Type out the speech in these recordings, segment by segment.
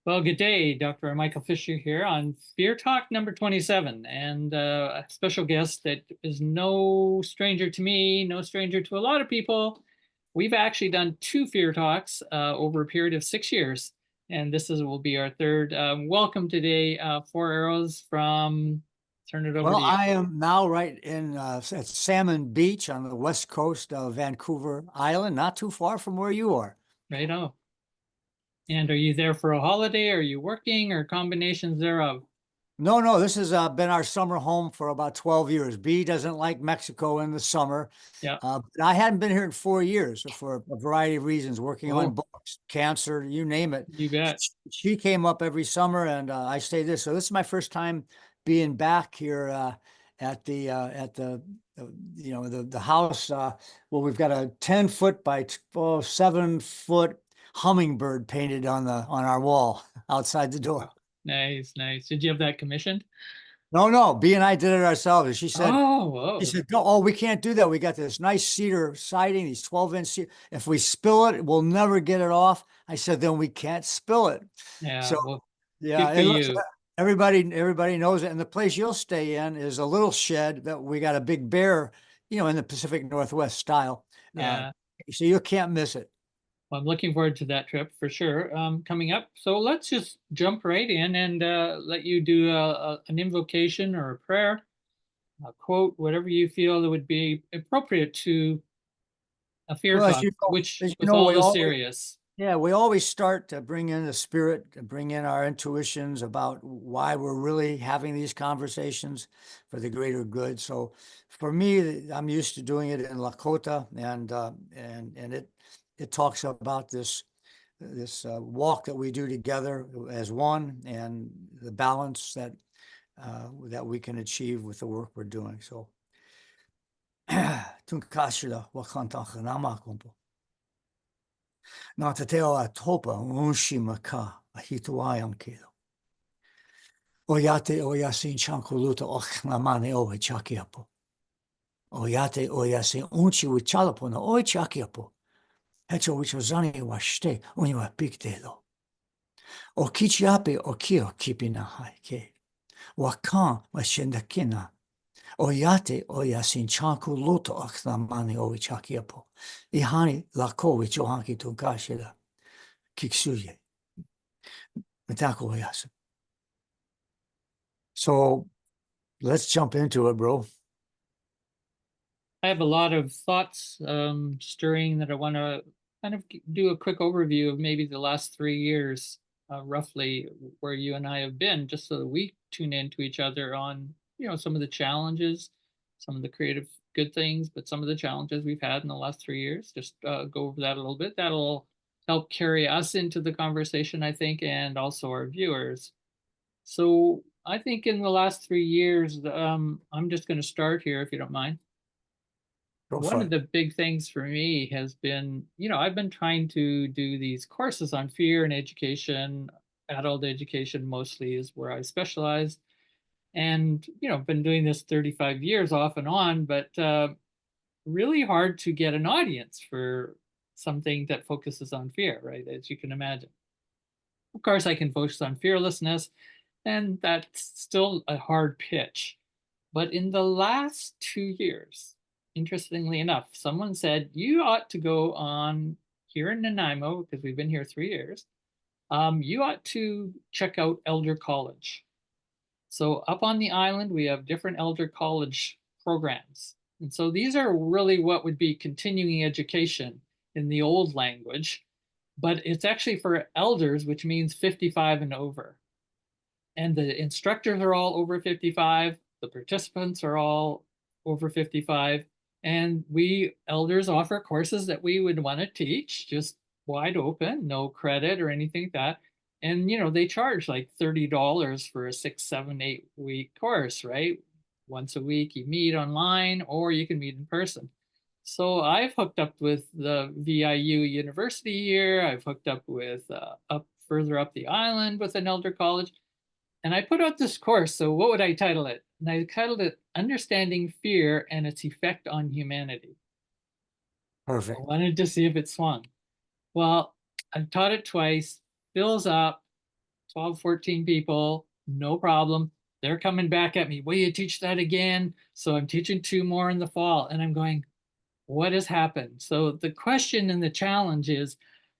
Well, good day, Dr. Michael Fisher here on Fear Talk number 27, and a special guest that is no stranger to me, no stranger to a lot of people. We've actually done two Fear Talks over a period of 6 years, and will be our third. Welcome today, Four Arrows from, turn it over Well, to you. I am now right in at Salmon Beach on the west coast of Vancouver Island, not too far from where you are. Right on. And are you there for a holiday? Are you working or combinations thereof? No, this has been our summer home for about 12 years. B doesn't like Mexico in the summer. Yeah. But I hadn't been here in 4 years for a variety of reasons, working on Oh, books, cancer, you name it. you bet. She came up every summer and I stayed there. So this is my first time being back here at the the house. Well, we've got a 10-foot by 7-foot hummingbird painted on our wall outside the door. Nice, nice. Did you have that commissioned? No, B and I did it ourselves. And Oh, she whoa. said, no, oh, we can't do that. We got this nice cedar siding, these 12-inch cedar. If we spill it, we'll never get it off. I said, then we can't spill it. Yeah, So well, yeah, good for it looks, you. everybody knows it. And the place you'll stay in is a little shed that we got a big bear, in the Pacific Northwest style. Uh, Yeah, so you can't miss it. well, I'm looking forward to that trip for sure. Coming up. So let's just jump right in and let you do an invocation or a prayer, a quote, whatever you feel that would be appropriate to a fear Well, talk, which as you with know, all the serious. yeah, we always start to bring in the spirit, to bring in our intuitions about why we're really having these conversations for the greater good. So for me, I'm used to doing it in Lakota, and it talks about this walk that we do together as one, and the balance that we can achieve with the work we're doing. So, tunkashira wakantachanama kumpo. Nā te teo a topa unshi maka a hituai kilo. O yate o yasin chankuluta o khnamane o chakiapo. O yate o yasin unchi wichalapo na o chakiapo. Hecho wichozani wa shte uni wa pigdelo. O kichiape o kio kipina hai ke. Wa kan wa shendakina. O yate o yasin chankuluta o khnamane o chakiapo. Ihani lako wichohanki tunkashila. Kiksuye. So let's jump into it, bro. I have a lot of thoughts stirring that I want to kind of do a quick overview of maybe the last 3 years, roughly where you and I have been, just so that we tune into each other on, some of the challenges, some of the creative good things, but some of the challenges we've had in the last 3 years. Just go over that a little bit. That'll help carry us into the conversation, I think, and also our viewers. So I think in the last 3 years, I'm just going to start here, if you don't mind. Go One for of it. the big things for me has been, I've been trying to do these courses on fear and education. Adult education mostly is where I specialize. And, I've been doing this 35 years off and on, but really hard to get an audience for something that focuses on fear, right? As you can imagine. Of course, I can focus on fearlessness, and that's still a hard pitch. But in the last 2 years, interestingly enough, someone said, you ought to go on here in Nanaimo, because we've been here 3 years, you ought to check out Elder College. So up on the island, we have different Elder College programs. And so these are really what would be continuing education in the old language, but it's actually for elders, which means 55 and over. And the instructors are all over 55. The participants are all over 55. And we elders offer courses that we would want to teach, just wide open, no credit or anything like that. And, they charge like $30 for a 6, 7, 8 week course, right? Once a week, you meet online or you can meet in person. So I've hooked up with the VIU University here. I've hooked up with up further up the island with an elder college. And I put out this course. So what would I title it? And I titled it Understanding Fear and Its Effect on Humanity. I Perfect. wanted to see if it swung. Well, I've taught it twice, fills up. 12, 14 people, no problem. They're coming back at me. Will you teach that again? So I'm teaching 2 more in the fall, and I'm going, what has happened? So the question and the challenge is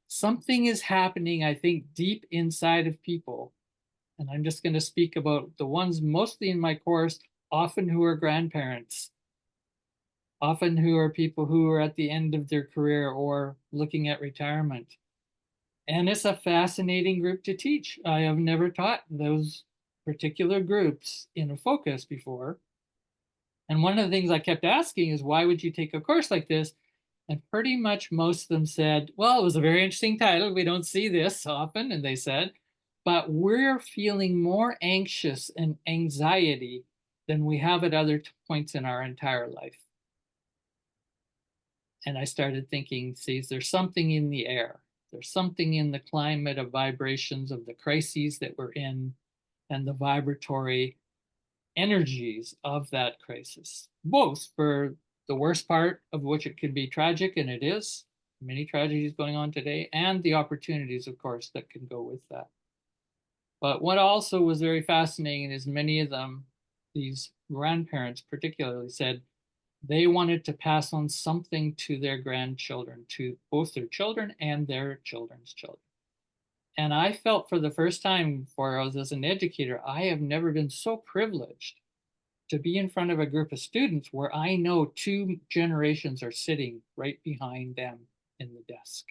something is happening, I think, deep inside of people. And I'm just going to speak about the ones mostly in my course, often who are grandparents, often who are people who are at the end of their career or looking at retirement. And it's a fascinating group to teach. I have never taught those particular groups in a focus before. And one of the things I kept asking is, why would you take a course like this? And pretty much most of them said, well, it was a very interesting title. We don't see this often. And they said, but we're feeling more anxious and anxiety than we have at other points in our entire life. And I started thinking, see, there's something in the air. There's something in the climate of vibrations of the crises that we're in and the vibratory energies of that crisis, both for the worst part of which it can be tragic, and it is, many tragedies going on today, and the opportunities, of course, that can go with that. But what also was very fascinating is many of them, these grandparents particularly, said they wanted to pass on something to their grandchildren, to both their children and their children's children. And I felt for the first time, before I was as an educator, I have never been so privileged to be in front of a group of students where I know 2 generations are sitting right behind them in the desk,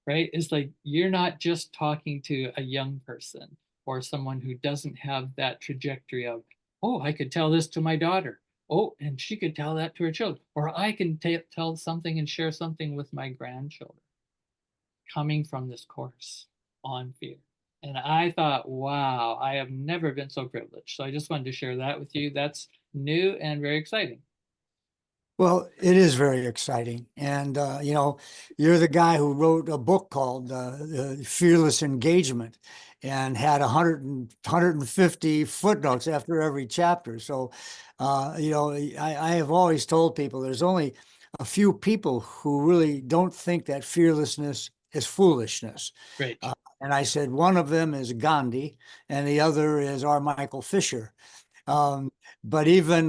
right? It's like you're not just talking to a young person or someone who doesn't have that trajectory of, oh, I could tell this to my daughter. Oh, and she could tell that to her children. Or I can tell something and share something with my grandchildren coming from this course on fear. And I thought, wow, I have never been so privileged. So I just wanted to share that with you. That's new and very exciting. Well, it is very exciting. And, you're the guy who wrote a book called Fearless Engagement and had 150 footnotes after every chapter. So, I have always told people there's only a few people who really don't think that fearlessness is foolishness. Great. And I said one of them is Gandhi, and the other is R. Michael Fisher. Um, but even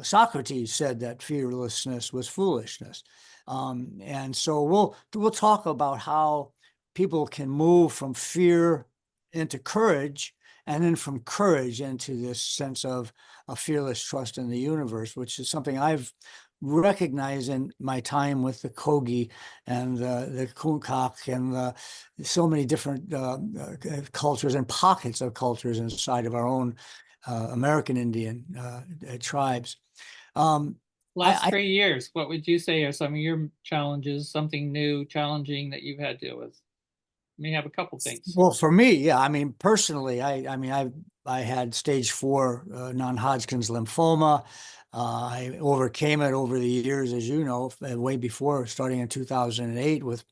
Socrates said that fearlessness was foolishness. And so we'll talk about how people can move from fear into courage, and then from courage into this sense of a fearless trust in the universe, which is something I've recognized in my time with the Kogi and the Kunkak and so many different cultures and pockets of cultures inside of our own American Indian tribes. Um, Last I, 3 years, what would you say are some of your challenges, something new, challenging that you've had to deal with? You may have a couple things. well, for me, yeah, I mean, personally, I had stage 4 non-Hodgkin's lymphoma. I overcame it over the years, as you know, way before, starting in 2008 with,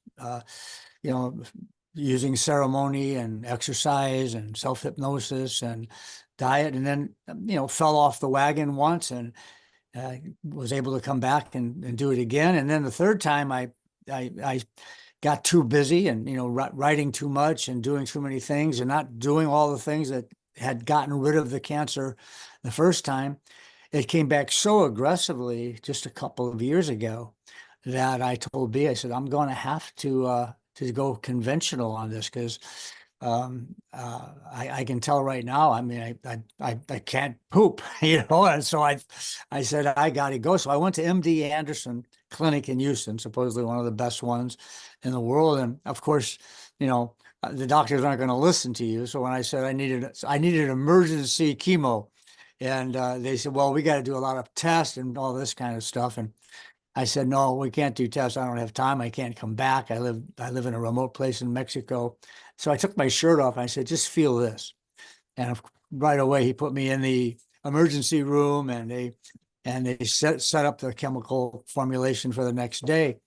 you know, using ceremony and exercise and self-hypnosis and diet, and then, fell off the wagon once and was able to come back and do it again. And then the third time I got too busy and, writing too much and doing too many things and not doing all the things that had gotten rid of the cancer the first time. It came back so aggressively just a couple of years ago that I told B, I said, I'm going to go conventional on this because I can tell right now. I mean, I can't poop, And so I said I got to go. So I went to MD Anderson Clinic in Houston, supposedly one of the best ones in the world. And of course, the doctors aren't going to listen to you. So when I said I needed emergency chemo, and they said, well, we got to do a lot of tests and all this kind of stuff. And I said, no, we can't do tests. I don't have time. I can't come back. I live in a remote place in Mexico. So I took my shirt off. I said, just feel this. And right away, he put me in the emergency room, and they set up the chemical formulation for the next day.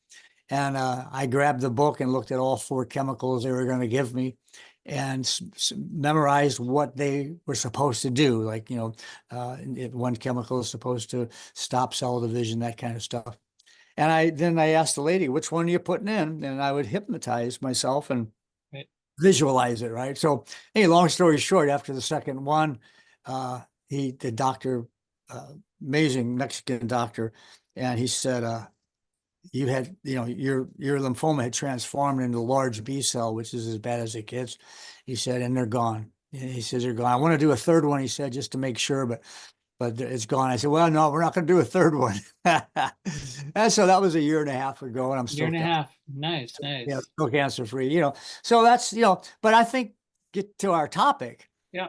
And I grabbed the book and looked at all 4 chemicals they were going to give me and memorized what they were supposed to do. Like, one chemical is supposed to stop cell division, that kind of stuff. And then I asked the lady, which one are you putting in? And I would hypnotize myself and Right. visualize it, right? So, hey, long story short, after the second one, the doctor, amazing Mexican doctor, and he said, you had, your lymphoma had transformed into a large B cell, which is as bad as it gets. He said, and they're gone. He says they're gone. I want to do a third one, he said, just to make sure, but it's gone. I said, well, no, we're not going to do a third one. And so that was a year and a half ago, and I'm Year still, and a half. Nice, yeah, nice. still cancer free, So that's, but I think get to our topic, Yeah.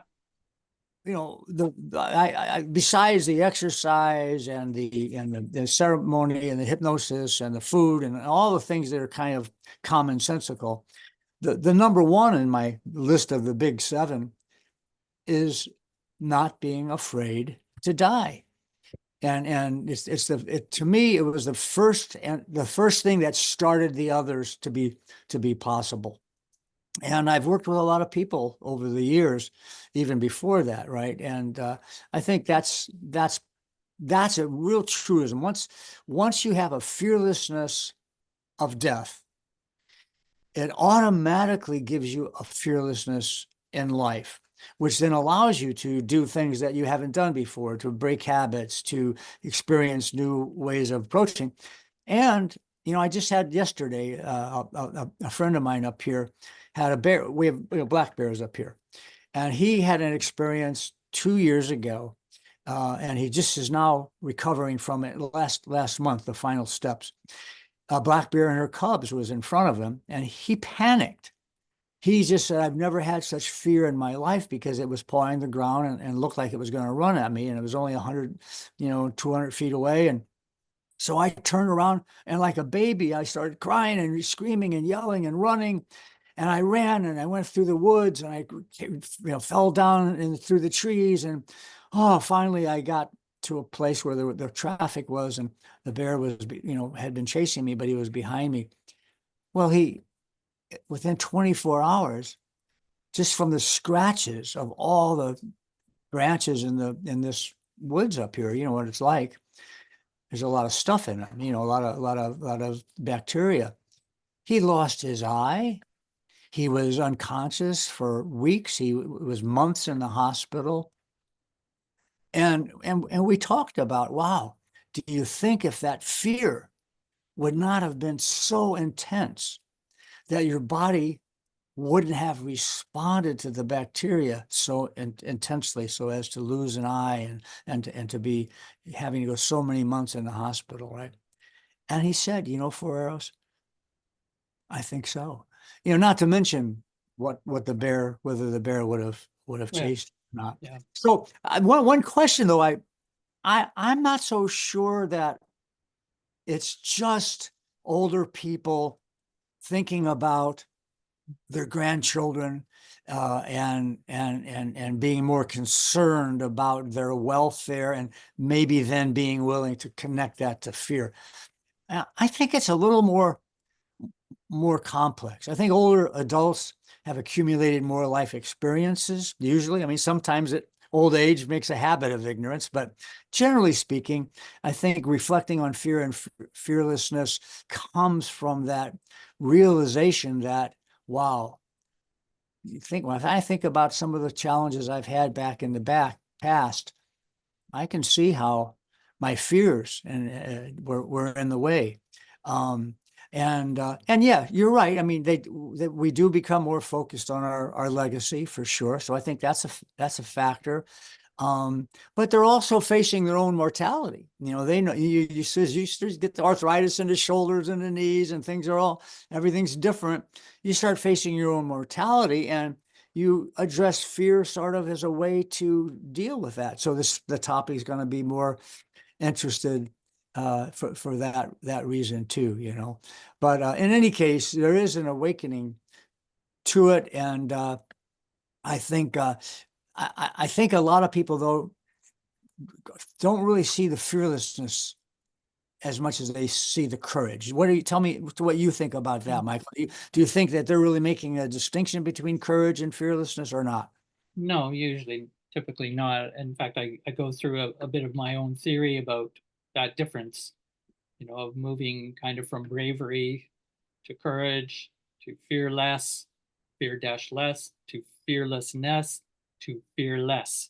besides the exercise and the ceremony and the hypnosis and the food and all the things that are kind of commonsensical, the number one in my list of the big seven is not being afraid to die. And to me, it was the first thing that started the others to be possible. And I've worked with a lot of people over the years, even before that, right? And I think that's a real truism. Once you have a fearlessness of death, it automatically gives you a fearlessness in life, which then allows you to do things that you haven't done before, to break habits, to experience new ways of approaching. And I just had yesterday, a friend of mine up here had a bear. We have black bears up here, and he had an experience 2 years ago, and he just is now recovering from it last month, the final steps. A black bear and her cubs was in front of him, and he panicked. He just said, I've never had such fear in my life, because it was pawing the ground and looked like it was going to run at me. And it was only 100, 200 feet away. And so I turned around, and like a baby, I started crying and screaming and yelling and running. And I ran, and I went through the woods, and I fell down through the trees. And finally I got to a place where the traffic was, and the bear was, had been chasing me, but he was behind me. Well, within 24 hours, just from the scratches of all the branches in this woods up here, what it's like. There's a lot of stuff in them, a lot of bacteria. He lost his eye. He was unconscious for weeks. He was months in the hospital. And we talked about, wow, do you think if that fear would not have been so intense that your body wouldn't have responded to the bacteria so intensely, so as to lose an eye and to be having to go so many months in the hospital, right? And he said, Ferreros, I think so. Not to mention whether the bear would have Yeah. chased or not. Yeah. So one question though, I'm not so sure that it's just older people thinking about their grandchildren, and being more concerned about their welfare, and maybe then being willing to connect that to fear. I think it's a little more complex. I think older adults have accumulated more life experiences, usually. I mean, sometimes old age makes a habit of ignorance, but generally speaking, I think reflecting on fear and fearlessness comes from that realization that, wow, when I think about some of the challenges I've had back in the past, I can see how my fears were in the way. And yeah, you're right. I mean, we do become more focused on our legacy, for sure. So I think that's a factor. But they're also facing their own mortality. They know you get the arthritis in the shoulders and the knees, and everything's different. You start facing your own mortality, and you address fear sort of as a way to deal with that. So the topic is going to be more interested for that reason too. But in any case, there is an awakening to it, and I think I think a lot of people though don't really see the fearlessness as much as they see the courage. Tell me what you think about that, Michael? Do you think that they're really making a distinction between courage and fearlessness, or not? No, typically not. In fact, I go through a bit of my own theory about that difference, of moving kind of from bravery to courage to fearless. fear-less to fearlessness to fearless.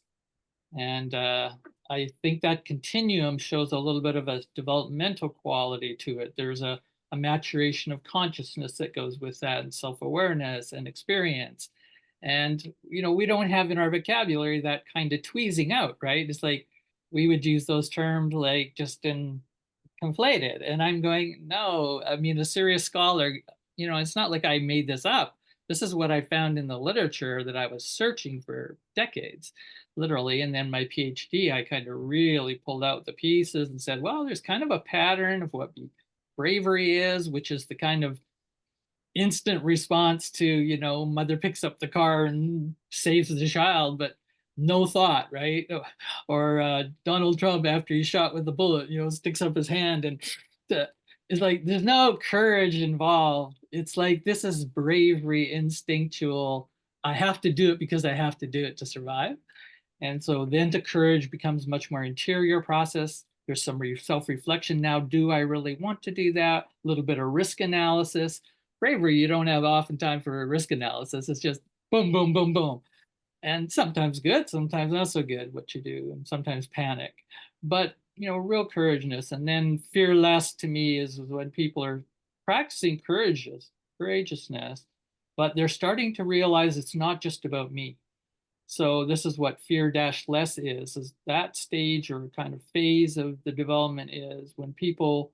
And I think that continuum shows a little bit of a developmental quality to it. There's a maturation of consciousness that goes with that, and self-awareness and experience. And, we don't have in our vocabulary that kind of tweezing out, right? It's like we would use those terms like just in conflated. And I'm going, no, I mean, a serious scholar, it's not like I made this up. This is what I found in the literature that I was searching for decades, literally. And then my PhD, I kind of really pulled out the pieces and said, well, there's kind of a pattern of what bravery is, which is the kind of instant response to, mother picks up the car and saves the child, but no thought, right? Or Donald Trump, after he's shot with the bullet, sticks up his hand, and it's like there's no courage involved. It's like this is bravery, instinctual. I have to do it because I have to do it to survive. And so then the courage becomes much more interior process. There's some self-reflection. Now, do I really want to do that? A little bit of risk analysis. Bravery, you don't have often time for risk analysis. It's just boom, boom, boom, boom. And sometimes good, sometimes not so good what you do, and sometimes panic. But, real courageousness. And then fearless to me is when people are practicing courageousness, but they're starting to realize it's not just about me. So this is what fear-less is that stage or kind of phase of the development is when people,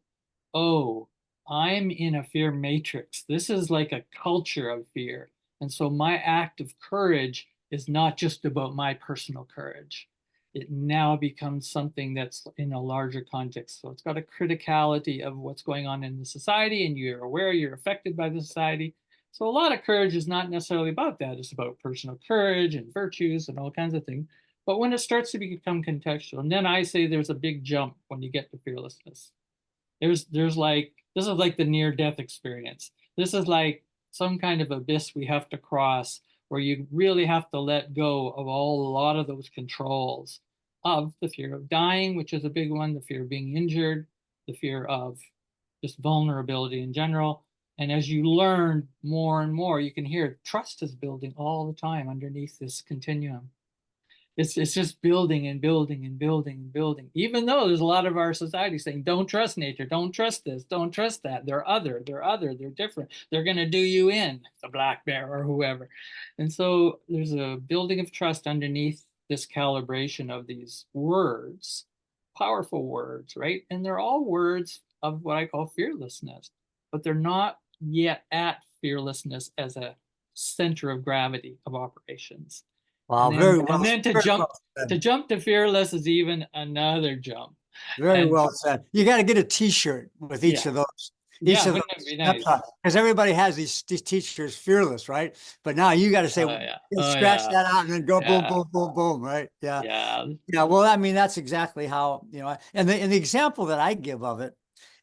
oh, I'm in a fear matrix. This is like a culture of fear. And so my act of courage is not just about my personal courage. It now becomes something that's in a larger context. So it's got a criticality of what's going on in the society, and you're aware you're affected by the society. So a lot of courage is not necessarily about that. It's about personal courage and virtues and all kinds of things. But when it starts to become contextual, and then I say there's a big jump when you get to fearlessness. There's like, this is like the near-death experience. This is like some kind of abyss we have to cross, where you really have to let go of a lot of those controls of the fear of dying, which is a big one, the fear of being injured, the fear of just vulnerability in general. And as you learn more and more, you can hear trust is building all the time underneath this continuum. It's just building and building and building and building, even though there's a lot of our society saying, don't trust nature, don't trust this, don't trust that. They're other, they're different. They're going to do you in, the black bear or whoever. And so there's a building of trust underneath this calibration of these words, powerful words, right? And they're all words of what I call fearlessness, but they're not yet at fearlessness as a center of gravity of operations. Wow, very well, And then to very jump well said. to jump to fearless is even another jump. Very And well said. You got to get a T-shirt with each yeah, of those. Each yeah, of wouldn't those it be nice? snapshots, because everybody has these T-shirts, fearless, right? But now you got to say, Oh yeah, oh scratch yeah, that out and then go boom, yeah, boom, boom, boom, right? Yeah. yeah, Yeah, well, I mean, that's exactly how, and the example that I give of it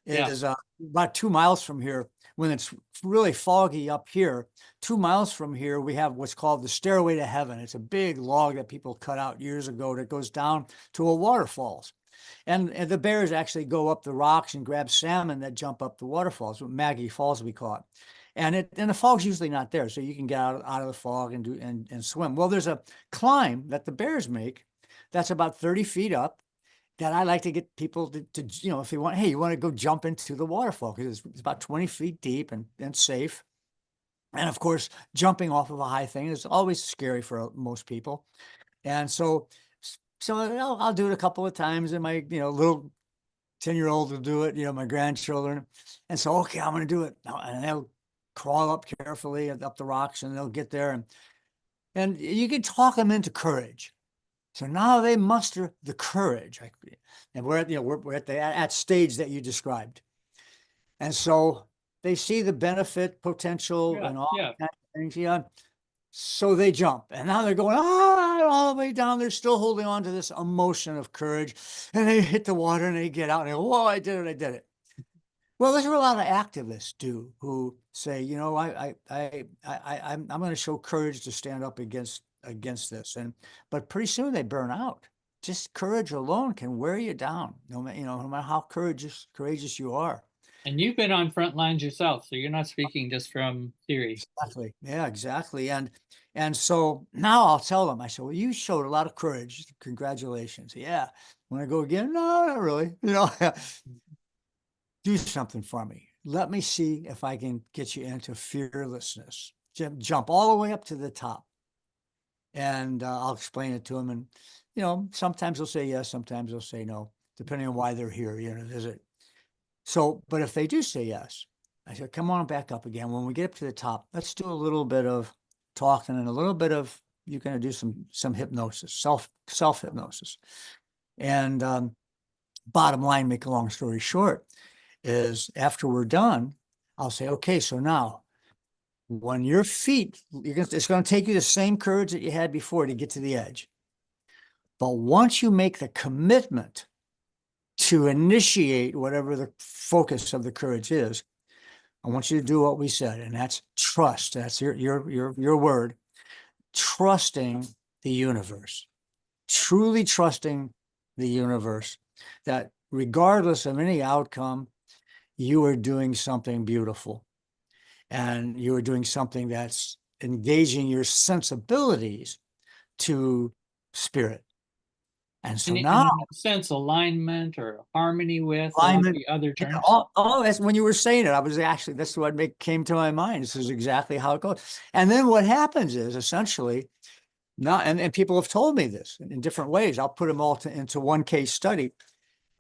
yeah, is about 2 miles from here, when it's really foggy up here. 2 miles from here, we have what's called the Stairway to Heaven. It's a big log that people cut out years ago that goes down to a waterfalls. And the bears actually go up the rocks and grab salmon that jump up the waterfalls, Maggie Falls we call it. And the fog's usually not there, so you can get out of the fog and and swim. Well, there's a climb that the bears make that's about 30 feet up, that I like to get people to if they want, hey, you want to go jump into the waterfall, because it's about 20 feet deep and safe. And of course, jumping off of a high thing is always scary for most people. And so I'll do it a couple of times, and my little 10-year-old will do it, my grandchildren. And so, okay, I'm going to do it. And they'll crawl up carefully up the rocks, and they'll get there. And you can talk them into courage. So now they muster the courage. And we're at at stage that you described. And so they see the benefit potential yeah, and all yeah. kinds of things. So they jump, and now they're going all the way down. They're still holding on to this emotion of courage, and they hit the water and they get out and they go, whoa, I did it, I did it. Well, there's a lot of activists who say, I'm going to show courage to stand up against this, but pretty soon they burn out. Just courage alone can wear you down, no matter how courageous you are. And you've been on front lines yourself, so you're not speaking just from theory. Exactly. Yeah, exactly. And so now I'll tell them, I said, well, you showed a lot of courage. Congratulations. Yeah. Want to go again? No, not really. Do something for me. Let me see if I can get you into fearlessness. Jump all the way up to the top. And I'll explain it to them. And, sometimes they'll say yes, sometimes they'll say no, depending on why they're here, visit. So, but if they do say yes, I said, come on back up again. When we get up to the top, let's do a little bit of talking and a little bit of, you're going to do some hypnosis, self hypnosis. And bottom line, make a long story short, is after we're done, I'll say, okay, so now when your feet, it's going to take you the same courage that you had before to get to the edge. But once you make the commitment to initiate whatever the focus of the courage is, I want you to do what we said, and that's trust. That's your word. Trusting the universe, truly trusting the universe, that regardless of any outcome, you are doing something beautiful, and you are doing something that's engaging your sensibilities to spirit. And so And now, in a sense, alignment or harmony with, what would alignment. be other Yeah, terms? that's when you were saying it. I was actually, that's what came to my mind. This is exactly how it goes. And then what happens is essentially, not, and people have told me this in different ways. I'll put them all into one case study.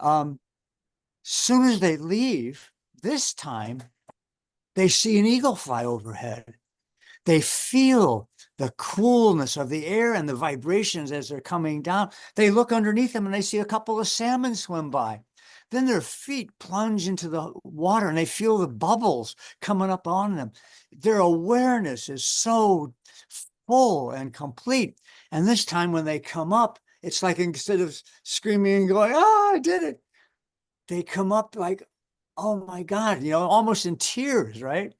Soon as they leave, this time they see an eagle fly overhead. They feel the coolness of the air and the vibrations as they're coming down. They look underneath them and they see a couple of salmon swim by. Then their feet plunge into the water and they feel the bubbles coming up on them. Their awareness is so full and complete. And this time when they come up, it's like instead of screaming and going, I did it, they come up like, oh my God, almost in tears, right?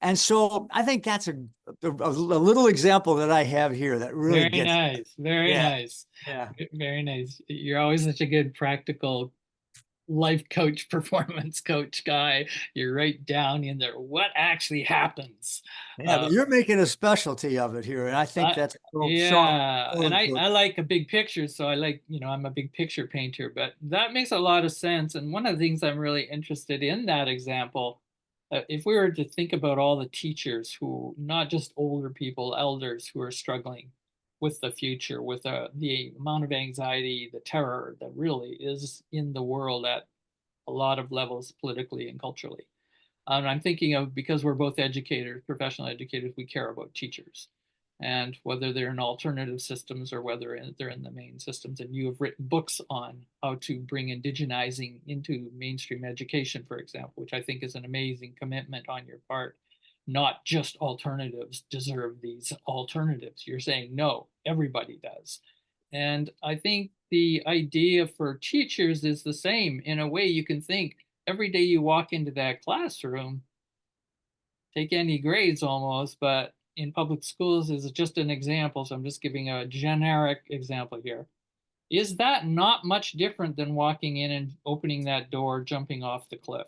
And so I think that's a little example that I have here that really Very gets, nice. Very yeah, nice. yeah. Very nice. You're always such a good practical life coach, performance coach guy. You're right down in there. What actually happens? Yeah, Uh, but you're making a specialty of it here. And I think I, that's so yeah, and I important. like a big picture, so I like, I'm a big picture painter, but that makes a lot of sense. And one of the things I'm really interested in that example, if we were to think about all the teachers who, not just older people, elders who are struggling with the future, with the amount of anxiety, the terror that really is in the world at a lot of levels, politically and culturally. And I'm thinking of, because we're both educators, professional educators, we care about teachers and whether they're in alternative systems or whether they're in the main systems. And you have written books on how to bring indigenizing into mainstream education, for example, which I think is an amazing commitment on your part. Not just alternatives deserve these alternatives. You're saying, no, everybody does. And I think the idea for teachers is the same. In a way, you can think every day you walk into that classroom, take any grades almost, but in public schools is just an example. So I'm just giving a generic example here. Is that not much different than walking in and opening that door, jumping off the cliff?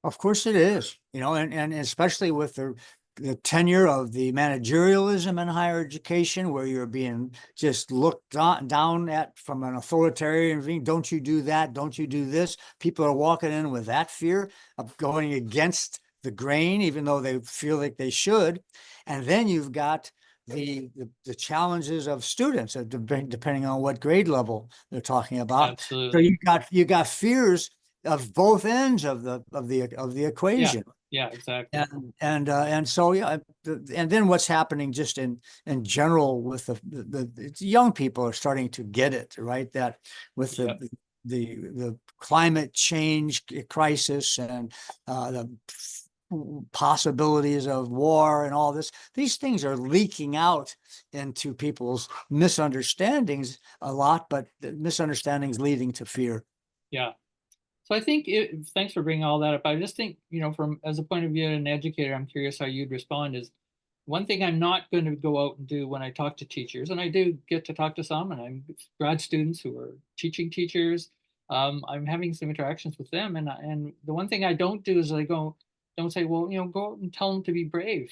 Of course it is, and especially with the tenure of the managerialism in higher education, where you're being just looked down at from an authoritarian view. Don't you do that? Don't you do this? People are walking in with that fear of going against the grain, even though they feel like they should. And then you've got the challenges of students, depending on what grade level they're talking about. So Absolutely. you got fears of both ends of the Yeah. equation. Yeah, exactly. And so yeah, and then what's happening just in general with the young people are starting to get it, right? That with Yeah. the climate change crisis and the possibilities of war and all this, these things are leaking out into people's misunderstandings a lot, but the misunderstandings leading to fear. Yeah. So I think thanks for bringing all that up. I just think, from as a point of view of an educator, I'm curious how you'd respond is one thing I'm not going to go out and do when I talk to teachers, and I do get to talk to some, and I'm grad students who are teaching teachers. I'm having some interactions with them, and the one thing I don't do is don't say, well, go out and tell them to be brave.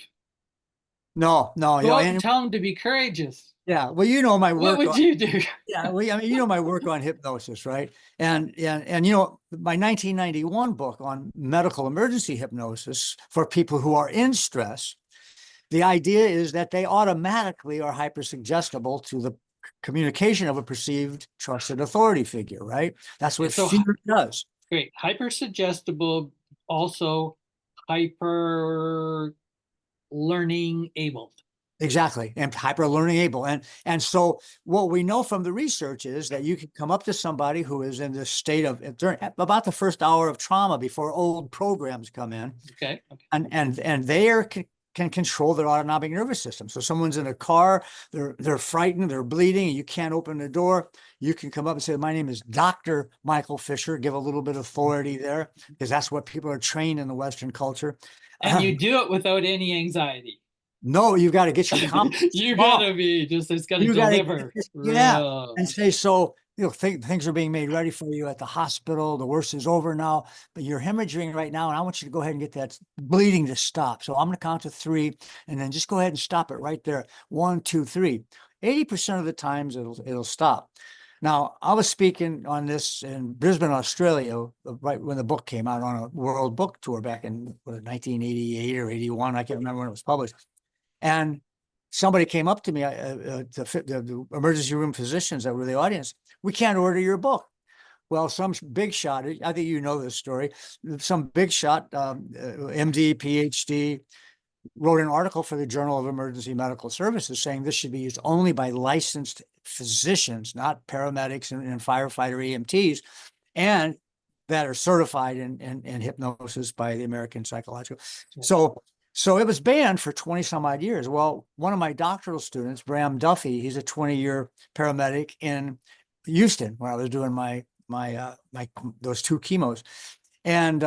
No, no, Go out and and tell them to be courageous. yeah, well, you know my What work would on you do? yeah, well, I mean, you know my work on hypnosis, right? And my 1991 book on medical emergency hypnosis for people who are in stress. The idea is that they automatically are hypersuggestible to the communication of a perceived trusted authority figure, right? That's Okay, what so fear does. great, hyper suggestible, also hyper learning able. Exactly, and hyper learning able. And so what we know from the research is that you can come up to somebody who is in this state of during about the first hour of trauma before old programs come in, Okay. Okay. and they can control their autonomic nervous system. So someone's in a car, they're frightened, they're bleeding, and you can't open the door. You can come up and say, "My name is Dr. Michael Fisher," give a little bit of authority there, because that's what people are trained in the Western culture. And you do it without any anxiety. No, you got to get your confidence You up. gotta be just, it's gotta You got to, deliver. yeah, Real. and say, so, things are being made ready for you at the hospital. The worst is over now, but you're hemorrhaging right now, and I want you to go ahead and get that bleeding to stop. So I'm going to count to 3, and then just go ahead and stop it right there. 1, 2, 3. 80% of the times it'll stop. Now, I was speaking on this in Brisbane, Australia, right when the book came out on a world book tour back in 1988 or 81. I can't remember when it was published. And somebody came up to me, the emergency room physicians that were the audience. "We can't order your book." Well, some big shot, I think you know this story, some big shot, MD, PhD, wrote an article for the Journal of Emergency Medical Services saying this should be used only by licensed physicians, not paramedics and firefighter EMTs, and that are certified in hypnosis by the American Psychological. So it was banned for 20 some odd years. Well, one of my doctoral students, Bram Duffy, he's a 20-year paramedic in Houston where I was doing my those 2 chemos. And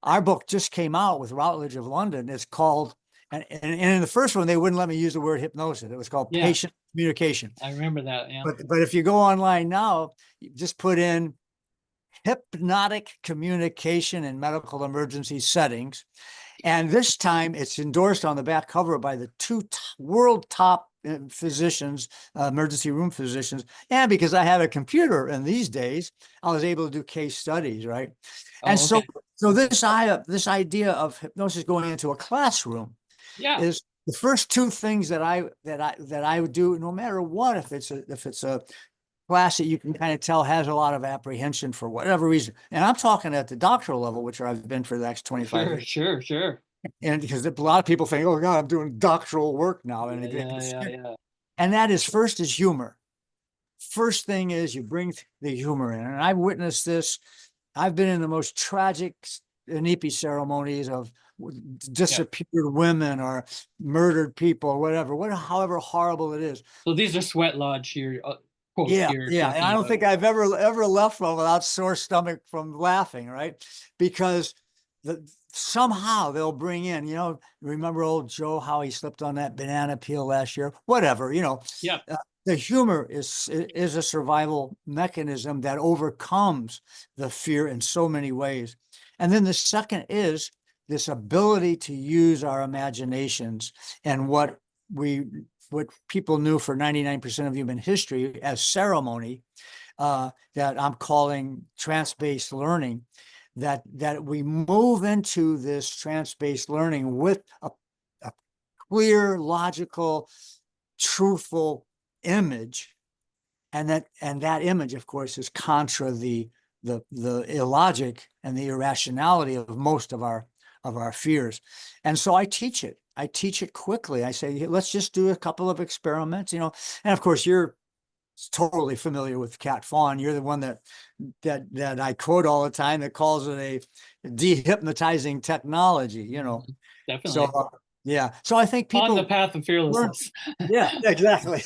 our book just came out with Routledge of London. It's called, and in the first one, they wouldn't let me use the word hypnosis. It was called Yeah, patient communication. I remember that. Yeah. But if you go online now, you just put in hypnotic communication in medical emergency settings. And this time it's endorsed on the back cover by the 2 world top physicians, emergency room physicians. And because I had a computer in these days, I was able to do case studies, right? And Oh, okay. so this idea of hypnosis going into a classroom Yeah. is the first 2 things that I would do, no matter what, if it's a class that you can kind of tell has a lot of apprehension for whatever reason. And I'm talking at the doctoral level, which I've been for the next 25 Sure, years. sure, sure. And because a lot of people think, "Oh God, I'm doing doctoral work now." And and that is, first is humor. First thing is you bring the humor in. And I've witnessed this. I've been in the most tragic Inipi ceremonies of disappeared women or murdered people or whatever, however horrible it is. So these are sweat lodge here, quotes Yeah, you're yeah, and I talking don't about. think I've ever left one without sore stomach from laughing, right? Because somehow they'll bring in, remember old Joe, how he slipped on that banana peel last year? Whatever, Yeah. the humor is a survival mechanism that overcomes the fear in so many ways. And then the second is this ability to use our imaginations and what people knew for 99% of human history as ceremony, that I'm calling trance-based learning, that we move into this trance-based learning with a clear, logical, truthful image, and that image, of course, is contra the illogic and the irrationality of most of our fears. And so I teach it quickly. I say, "Hey, let's just do a couple of experiments," and of course you're totally familiar with CAT-FAW, and you're the one that I quote all the time, that calls it a de-hypnotizing technology, So Definitely. yeah, so I think On the people path of learn. fearlessness. Yeah, exactly.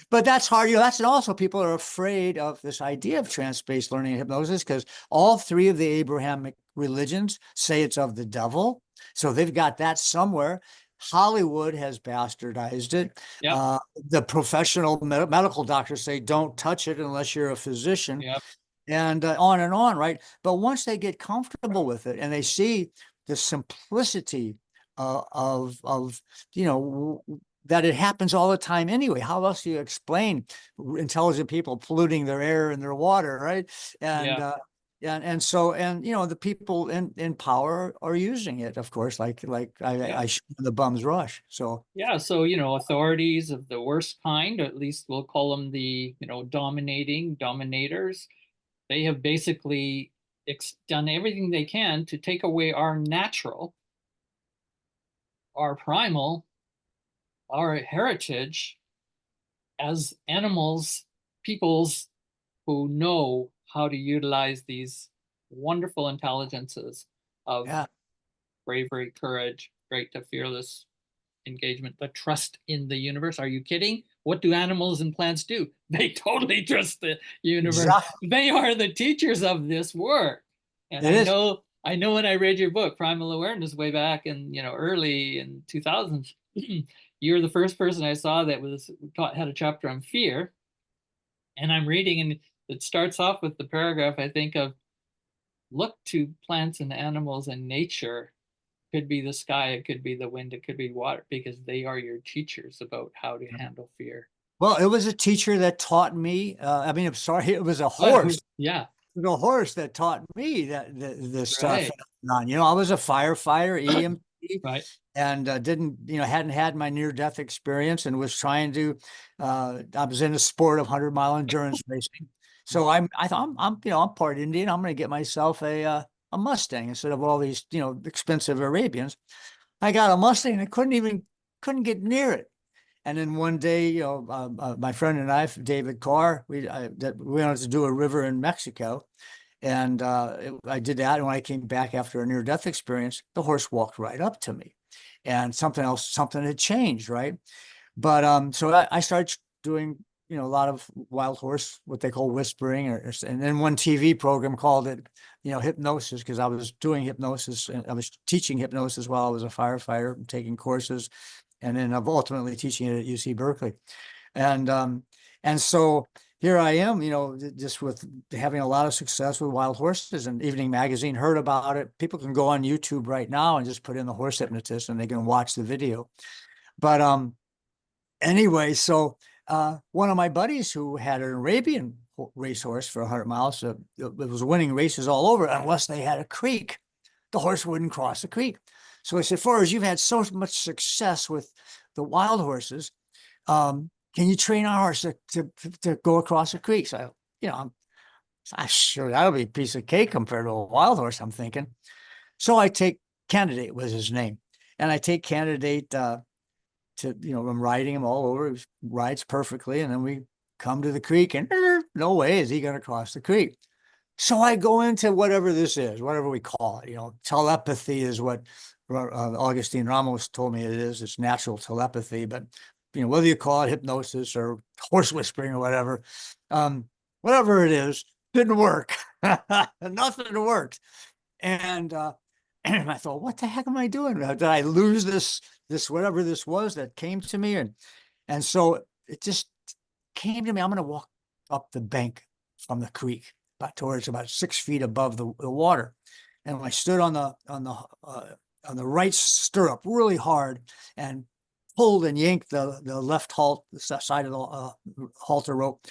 But that's hard. And also people are afraid of this idea of trance-based learning and hypnosis because all 3 of the Abrahamic religions say it's of the devil. So they've got that somewhere. Hollywood has bastardized it. Yep. The professional medical doctors say don't touch it unless you're a physician, Yep. and on, right? But once they get comfortable with it and they see the simplicity of that it happens all the time anyway. How else do you explain intelligent people polluting their air and their water, right? And Yeah. and so the people in power are using it, of course, like Yeah. I the bums rush. So Yeah. So, authorities of the worst kind, at least we'll call them the, dominators, they have basically done everything they can to take away our natural, our primal, our heritage as animals, peoples who know how to utilize these wonderful intelligences of yeah, bravery, courage, great to fearless engagement, the trust in the universe. Are you kidding? What do animals and plants do? They totally trust the universe. exactly. They are the teachers of this work. And It is. I know when I read your book, Primal Awareness, way back in, early in 2000s, you're the first person I saw that had a chapter on fear. And I'm reading, and it starts off with the paragraph, I think, of look to plants and animals and nature. Could be the sky, it could be the wind, it could be water, because they are your teachers about how to handle fear. Well, it was a teacher that taught me. I mean, I'm sorry, it was a Well, horse. yeah, The horse that taught me that this stuff. right, I was a firefighter, EMT, right. and didn't, hadn't had my near-death experience, and was trying to. I was in a sport of 100-mile endurance racing, so I thought I'm part Indian. I'm going to get myself a Mustang instead of all these expensive Arabians. I got a Mustang and I couldn't get near it. And then one day, my friend and I, David Carr, we wanted to do a river in Mexico, and I did that. And when I came back after a near-death experience, the horse walked right up to me, and something had changed, right? But so I started doing, a lot of wild horse, what they call whispering, and then one TV program called it, hypnosis, because I was doing hypnosis and I was teaching hypnosis while I was a firefighter, taking courses, and then ultimately teaching it at UC Berkeley. And so here I am, just with having a lot of success with wild horses, and Evening Magazine heard about it. People can go on YouTube right now and just put in the horse hypnotist and they can watch the video. But anyway, so one of my buddies who had an Arabian racehorse for 100 miles, it was winning races all over unless they had a creek. The horse wouldn't cross the creek. So I said, Forrest, you've had so much success with the wild horses. Can you train our horse to go across the creek? So, I'm sure that'll be a piece of cake compared to a wild horse, I'm thinking. So I take Candidate was his name. And I take Candidate I'm riding him all over. He rides perfectly. And then we come to the creek and no way is he going to cross the creek. So I go into whatever this is, whatever we call it. Telepathy is what Augustine Ramos told me it is. It's natural telepathy, but whether you call it hypnosis or horse whispering or whatever it is, didn't work. Nothing worked. And and I thought, what the heck am I doing? Did I lose this whatever this was that came to me? And so it just came to me. I'm going to walk up the bank from the creek about 6 feet above the water. And I stood on the right stirrup really hard and pulled and yanked the left the side of the halter rope,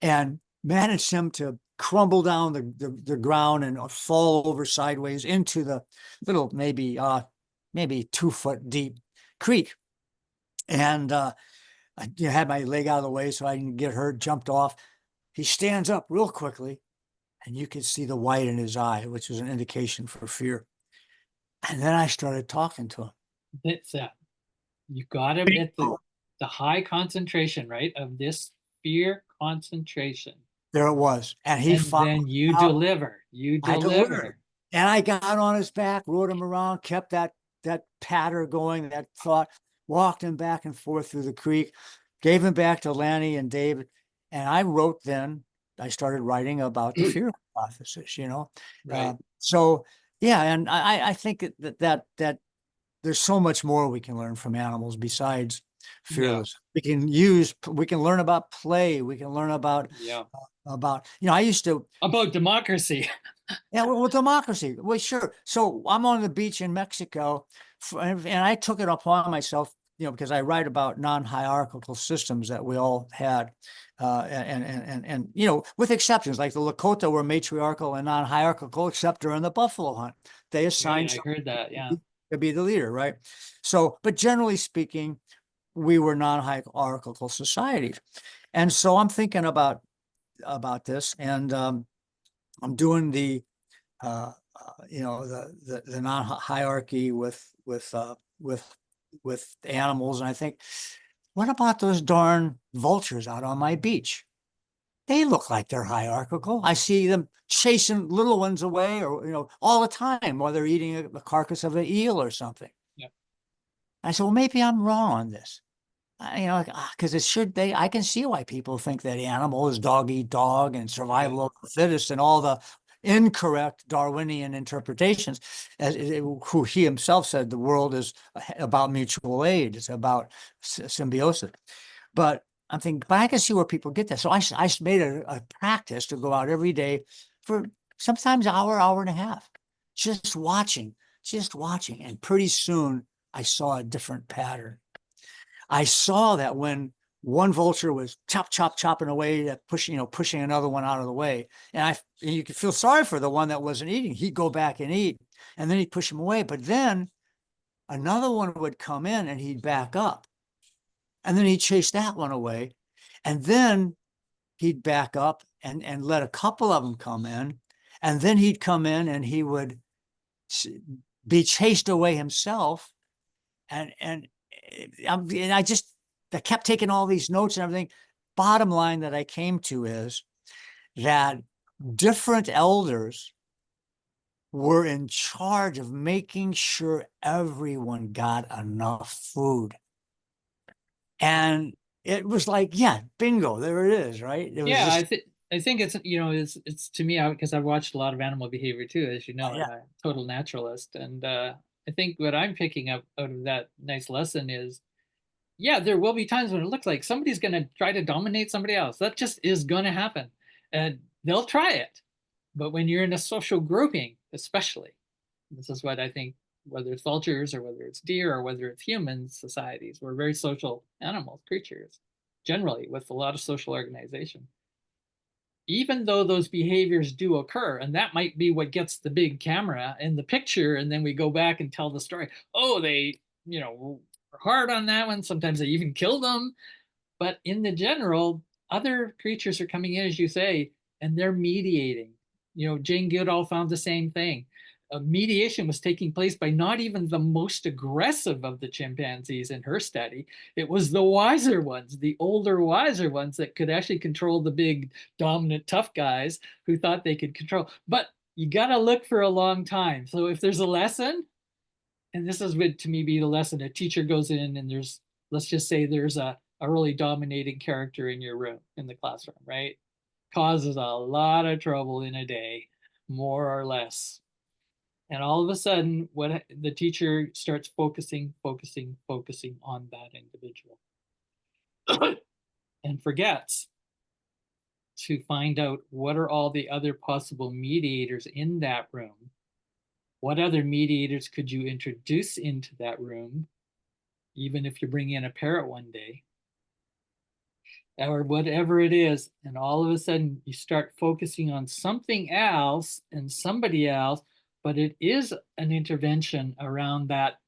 and managed him to crumble down the ground and fall over sideways into the little maybe 2 foot deep creek. And I had my leg out of the way so I didn't get hurt, jumped off. He stands up real quickly, and you could see the white in his eye, which was an indication for fear. And then I started talking to him. That's that. You got him at the high concentration, right, of this fear concentration. There it was. And he And followed then you out. deliver. You I delivered. deliver. And I got on his back, rode him around, kept that patter going, that thought, walked him back and forth through the creek, gave him back to Lanny and David. And I started writing about the fear hypothesis, Right. So yeah, and I think that there's so much more we can learn from animals besides Yeah. fearless. We can learn about play. We can learn Yeah. about, I used to, About democracy. yeah, well, democracy. Well, sure. So I'm on the beach in Mexico, and I took it upon myself, because I write about non-hierarchical systems that we all had, and with exceptions, like the Lakota were matriarchal and non-hierarchical, except during the buffalo hunt, they Right. assigned I somebody heard that. Yeah. to be the leader, right? So, but generally speaking, we were non-hierarchical societies, and so I'm thinking about this, and I'm doing the non-hierarchy with animals, and I think, what about those darn vultures out on my beach? They look like they're hierarchical. I see them chasing little ones away, or all the time while they're eating a carcass of an eel or something. Yeah. I said, well, maybe I'm wrong on this. Because I can see why people think that animal is dog eat dog and Yeah. survival of the fittest and all the incorrect Darwinian interpretations, who he himself said the world is about mutual aid, it's about symbiosis. But I'm thinking, but I can see where people get that. So I made a practice to go out every day for sometimes an hour and a half, just watching. And pretty soon I saw a different pattern. I saw that when one vulture was chopping away, pushing another one out of the way, and you could feel sorry for the one that wasn't eating. He'd go back and eat, and then he'd push him away. But then another one would come in and he'd back up, and then he'd chase that one away, and then he'd back up and let a couple of them come in, and then he'd come in and he would be chased away himself, and I kept taking all these notes and everything. Bottom line that I came to is that different elders were in charge of making sure everyone got enough food. And it was like, yeah, bingo, there it is, right? It was Yeah. just, I think it's to me, because I've watched a lot of animal behavior too, as you know. yeah, I'm a total naturalist, and I think what I'm picking up out of that nice lesson is, yeah, there will be times when it looks like somebody's going to try to dominate somebody else. That just is going to happen, and they'll try it. But when you're in a social grouping, especially, this is what I think, whether it's vultures or whether it's deer or whether it's humans, societies, we're very social animals, creatures, generally, with a lot of social organization. Even though those behaviors do occur, and that might be what gets the big camera in the picture, and then we go back and tell the story. Oh, they, were hard on that one. Sometimes they even kill them. But in the general, other creatures are coming in, as you say, and they're mediating. Jane Goodall found the same thing. Mediation was taking place by not even the most aggressive of the chimpanzees in her study. It was the wiser ones, the older, wiser ones that could actually control the big, dominant, tough guys who thought they could control. But you got to look for a long time. So if there's a lesson, and this is would to me be the lesson, a teacher goes in and let's just say there's a really dominating character in your room, in the classroom, right? Causes a lot of trouble in a day, more or less. And all of a sudden, what the teacher starts focusing on that individual and forgets to find out what are all the other possible mediators in that room. What other mediators could you introduce into that room, even if you bring in a parrot one day, or whatever it is. And all of a sudden, you start focusing on something else and somebody else, but it is an intervention around that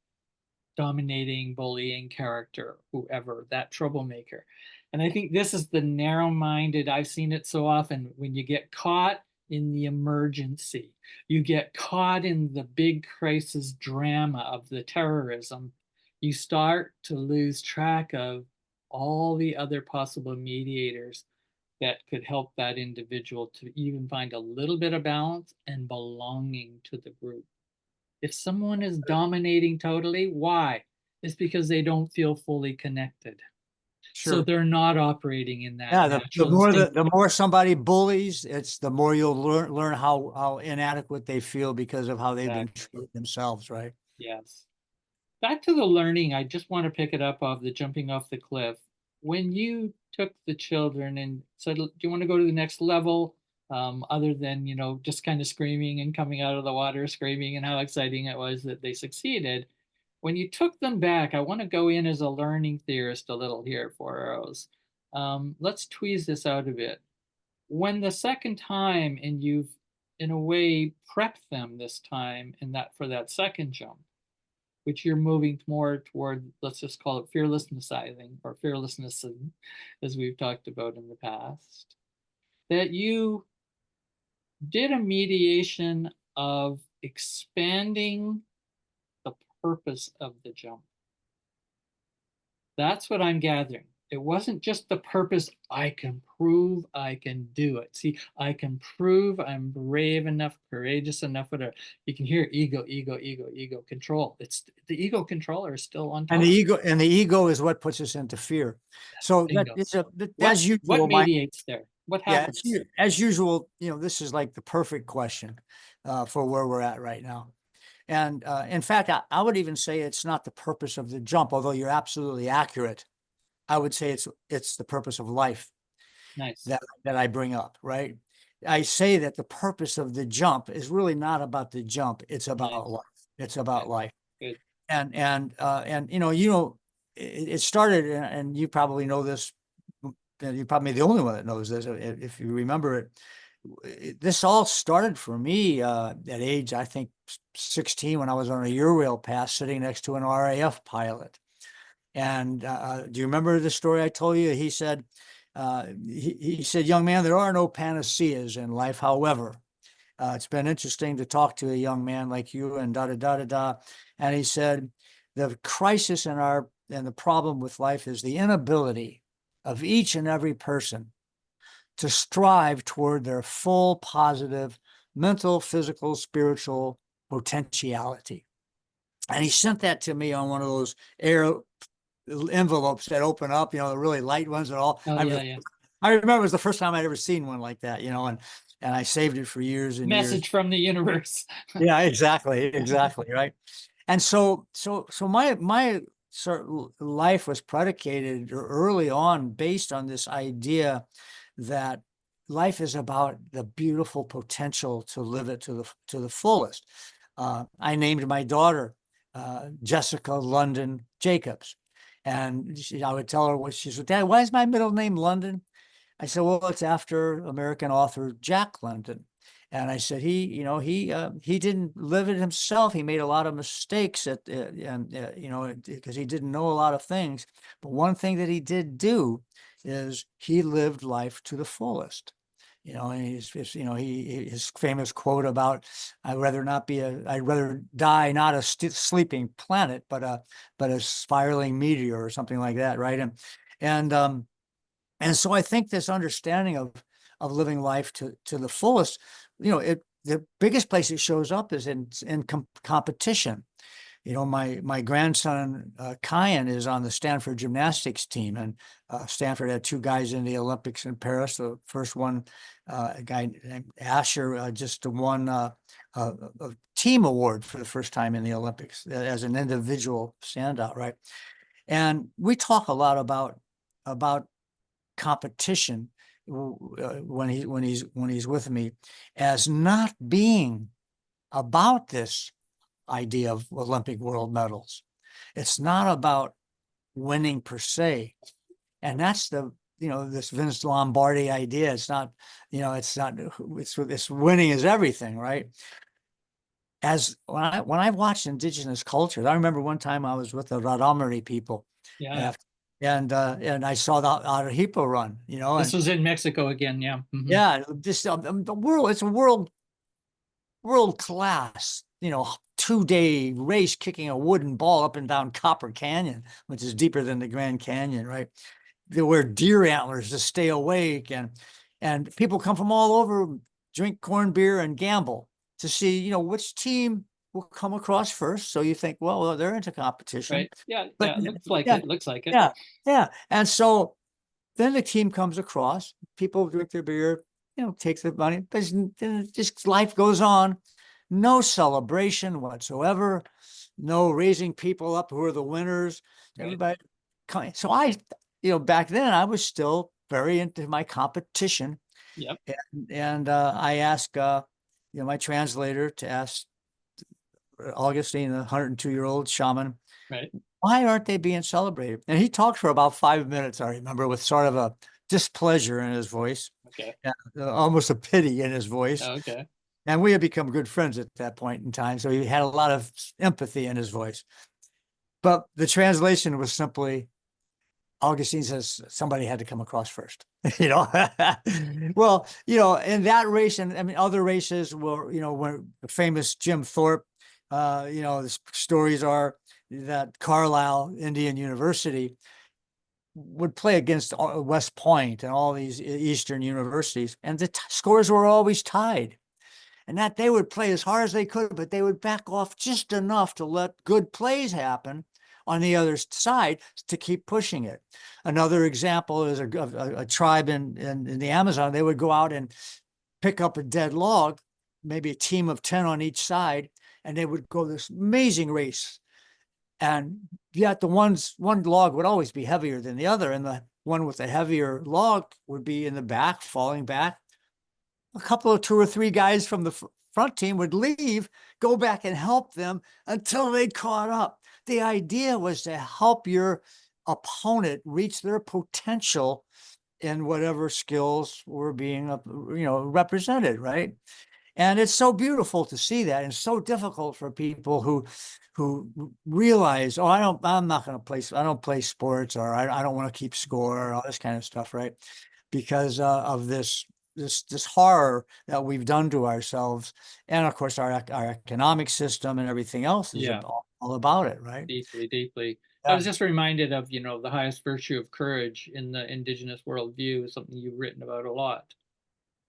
dominating, bullying character, whoever, that troublemaker. And I think this is the narrow-minded, I've seen it so often, when you get caught in the emergency, you get caught in the big crisis drama of the terrorism, you start to lose track of all the other possible mediators that could help that individual to even find a little bit of balance and belonging to the group. If someone is dominating totally, why? It's because they don't feel fully connected. So sure. they're not operating in that Yeah, the natural more instinct. the more somebody bullies, it's the more you'll learn how inadequate they feel because of how they've been Exactly. treated themselves, right? Yes. back to the learning, I just want to pick it up of the jumping off the cliff. When you took the children and said, do you want to go to the next level? Other than, just kind of screaming and coming out of the water screaming and how exciting it was that they succeeded. When you took them back, I want to go in as a learning theorist a little here for arrows. Let's tweeze this out a bit. When the second time and you've in a way prepped them this time in that for that second jump, which you're moving more toward, let's just call it fearlessnessizing or fearlessness, as we've talked about in the past, that you did a mediation of expanding the purpose of the jump. That's what I'm gathering. It wasn't just the purpose, I can prove I can do it. See, I can prove I'm brave enough, courageous enough, whatever. You can hear ego, ego, ego, ego control. It's the ego controller is still on top. And the ego is what puts us into fear. So as usual, what mediates there? What happens? Yeah, as usual, this is like the perfect question for where we're at right now. And in fact, I would even say it's not the purpose of the jump, although you're absolutely accurate. I would say it's the purpose of life. Nice. that I bring up, right? I say that the purpose of the jump is really not about the jump. It's about life. It's about life. Good. And it started, and you probably know this. You're probably the only one that knows this, if you remember it. This all started for me at age, I think, 16, when I was on a Eurail pass sitting next to an RAF pilot. And do you remember the story I told you? He said, he said, young man, there are no panaceas in life. However, it's been interesting to talk to a young man like you and da-da-da-da-da. And he said, the crisis and the problem with life is the inability of each and every person to strive toward their full positive mental, physical, spiritual potentiality. And he sent that to me on one of those air envelopes that open up, the really light ones and all. Oh, I remember it was the first time I'd ever seen one like that, and I saved it for years and years. Message from the universe. Yeah, exactly, right. And so my sort of life was predicated early on based on this idea that life is about the beautiful potential to live it to the fullest. I named my daughter Jessica London Jacobs. And I would tell her she said, Dad, why is my middle name London? I said, well, it's after American author Jack London. And I said, he didn't live it himself. He made a lot of mistakes because he didn't know a lot of things. But one thing that he did do is he lived life to the fullest. And his famous quote about, I'd rather die not a sleeping planet, but a spiraling meteor or something like that, right? And so I think this understanding of living life to the fullest, the biggest place it shows up is in competition. My grandson, Kyan, is on the Stanford gymnastics team, and Stanford had two guys in the Olympics in Paris. The first one, a guy named Asher, just won a team award for the first time in the Olympics as an individual standout, right? And we talk a lot about competition when he's with me, as not being about this idea of Olympic world medals. It's not about winning per se. And that's this Vince Lombardi idea. It's winning is everything, right? As when I watched indigenous cultures, I remember one time I was with the Raramuri people. Yeah. And I saw the Arequipa run, This was in Mexico again. Yeah. Mm-hmm. Yeah. Just the world, it's a world class, 2-day race kicking a wooden ball up and down Copper Canyon, which is deeper than the Grand Canyon, right? They wear deer antlers to stay awake, and people come from all over, drink corned beer and gamble to see, which team will come across first. So you think, well, they're into competition. Right. Yeah. But yeah, looks like it. Yeah. And so then the team comes across, people drink their beer, takes the money, but just life goes on. No celebration whatsoever. no raising people up who are the winners. Right. Everybody. So I, back then I was still very into my competition. Yep. And I asked, my translator to ask Augustine, the 102-year-old shaman, Right. why aren't they being celebrated? And he talked for about 5 minutes, I remember, with sort of a displeasure in his voice, Okay. and almost a pity in his voice. Okay. And we had become good friends at that point in time. So he had a lot of empathy in his voice. But the translation was simply, Augustine says somebody had to come across first, Well, in that race, and I mean, other races were, when the famous Jim Thorpe, the stories are that Carlisle Indian University would play against West Point and all these Eastern universities, and the scores were always tied. And that they would play as hard as they could, but they would back off just enough to let good plays happen on the other side to keep pushing it. Another example is a tribe in the Amazon. They would go out and pick up a dead log, maybe a team of 10 on each side, and they would go this amazing race. And yet the one log would always be heavier than the other, and the one with the heavier log would be in the back, falling back. A couple of 2 or 3 guys from the front team would leave, go back and help them until they caught up. The idea was to help your opponent reach their potential in whatever skills were being, represented, right? And it's so beautiful to see that, and so difficult for people who realize, oh, I'm not going to play, I don't play sports, or I don't want to keep score, all this kind of stuff, right? Because of this horror that we've done to ourselves, and of course our economic system and everything else is Yeah. all about it, right? Deeply, deeply. I Yeah, was just reminded of, the highest virtue of courage in the indigenous worldview, something you've written about a lot.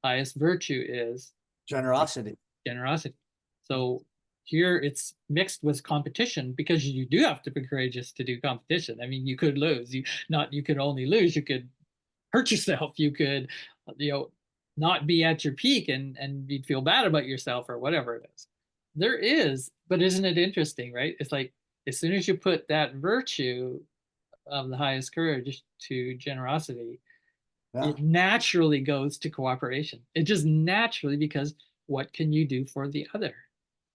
Highest virtue is generosity. generosity. So here it's mixed with competition, because you do have to be courageous to do competition. I mean, you could lose. You could only lose. You could hurt yourself. You could, you know, not be at your peak, and you'd feel bad about yourself or whatever it is. There is, but isn't it interesting, right? It's like as soon as you put that virtue of the highest courage to generosity, Yeah. it naturally goes to cooperation. It just naturally, because what can you do for the other?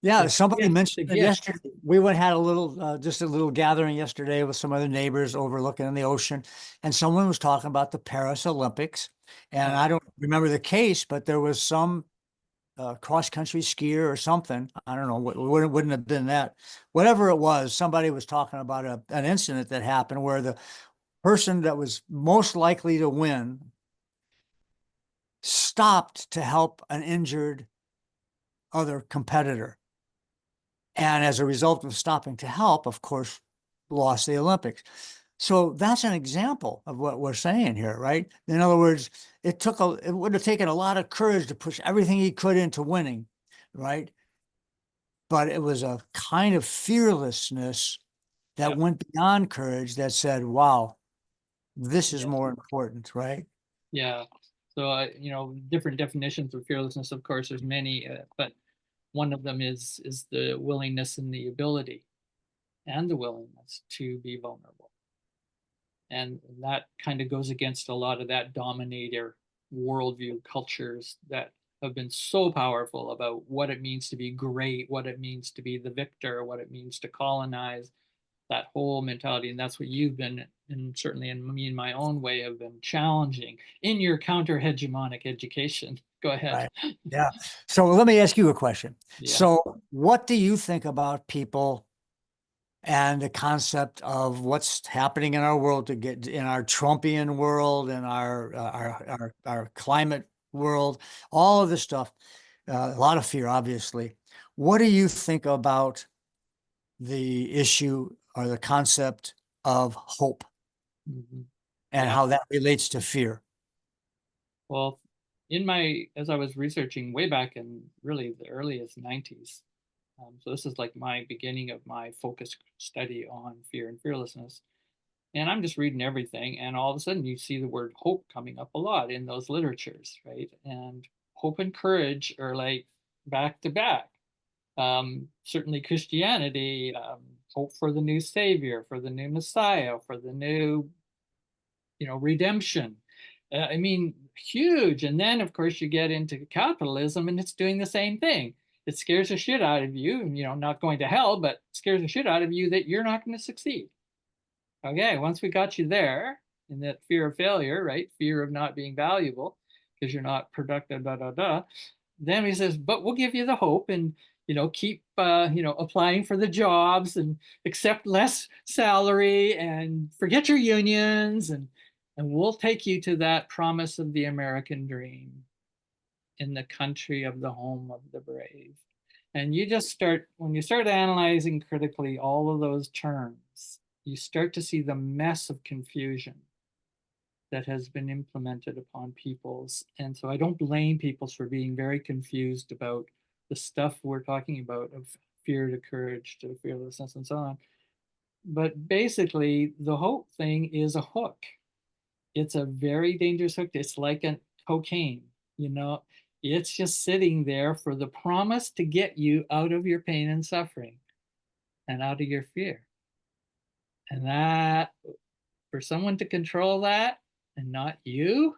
Yeah, The somebody gift, mentioned the it gift. yesterday. We went had a little, just a little gathering yesterday with some other neighbors overlooking the ocean, and someone was talking about the Paris Olympics. And I don't remember the case, but there was some cross-country skier or something. I don't know, wouldn't have been that. Whatever it was, somebody was talking about an incident that happened where the person that was most likely to win stopped to help an injured other competitor. And as a result of stopping to help, of course, lost the Olympics. So that's an example of what we're saying here, right? In other words, it would have taken a lot of courage to push everything he could into winning, right? But it was a kind of fearlessness that Yep. went beyond courage, that said, wow, this is Yes. more important, right? Yeah. So, different definitions of fearlessness. Of course, there's many, but one of them is the willingness and the ability, and the willingness to be vulnerable. And that kind of goes against a lot of that dominator worldview cultures that have been so powerful about what it means to be great, what it means to be the victor, what it means to colonize, that whole mentality. And that's what you've been, and certainly in me, in my own way, have been challenging in your counter-hegemonic education. Go ahead. Right. Yeah. So let me ask you a question. Yeah. So what do you think about people and the concept of what's happening in our world, to get in our Trumpian world and our climate world, all of this stuff, a lot of fear, obviously. What do you think about the issue or the concept of hope Mhm. and Yeah. how that relates to fear? Well, as I was researching way back in really the earliest 90s, so this is like my beginning of my focused study on fear and fearlessness. And I'm just reading everything, and all of a sudden you see the word hope coming up a lot in those literatures, right? And hope and courage are like back to back. Certainly Christianity, hope for the new Savior, for the new Messiah, for the new, redemption. I mean, huge. And then, of course, you get into capitalism and it's doing the same thing. It scares the shit out of you, not going to hell, but scares the shit out of you that you're not going to succeed. Okay, once we got you there in that fear of failure, right? Fear of not being valuable because you're not productive, then he says, but we'll give you the hope and, keep, applying for the jobs and accept less salary and forget your unions and we'll take you to that promise of the American dream in the country of the home of the brave. And you just start, when you start analyzing critically all of those terms, you start to see the mess of confusion that has been implemented upon peoples. And so I don't blame peoples for being very confused about the stuff we're talking about, of fear to courage to fearlessness and so on. But basically, the hope thing is a hook. It's a very dangerous hook. It's like a cocaine, it's just sitting there for the promise to get you out of your pain and suffering and out of your fear. And that, for someone to control that and not you,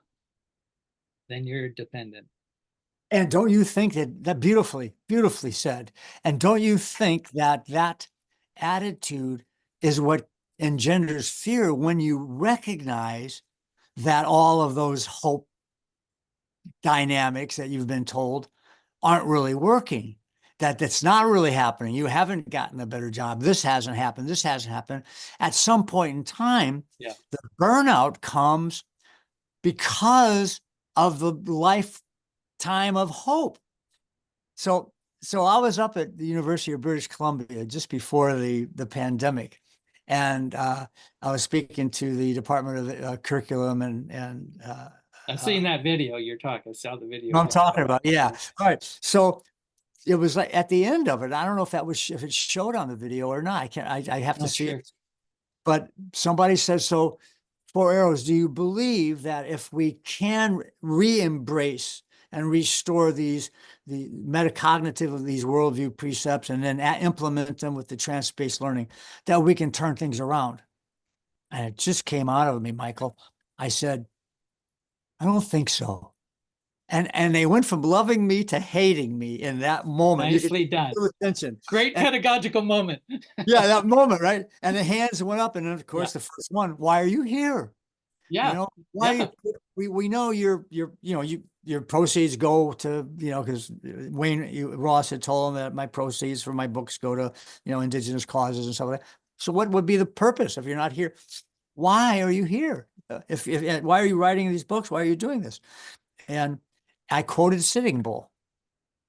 then you're dependent. And don't you think that beautifully, beautifully said. And don't you think that that attitude is what engenders fear when you recognize that all of those hope dynamics that you've been told aren't really working, that that's not really happening. You haven't gotten a better job. This hasn't happened. This hasn't happened. At some point in time, the burnout comes because of the lifetime of hope. So I was up at the University of British Columbia just before the pandemic, and I was speaking to the Department of Curriculum and I've seen that video you're talking. I saw the video. I'm talking about, yeah. All right. So it was like at the end of it, I don't know if it showed on the video or not. I have to see it. But somebody says, so Four Arrows, do you believe that if we can re-embrace and restore the metacognitive of these worldview precepts and then implement them with the trance-based learning, that we can turn things around? And it just came out of me, Michael. I said, I don't think so. And they went from loving me to hating me in that moment. Nicely done. Attention. Great pedagogical moment. Yeah, that moment, right? And the hands went up, and then of course the first one, why are you here? Yeah. Why we know your proceeds go to, because Ross had told him that my proceeds for my books go to, indigenous causes and stuff like that. So what would be the purpose if you're not here? Why are you here? If why are you writing these books? Why are you doing this? And I quoted Sitting Bull.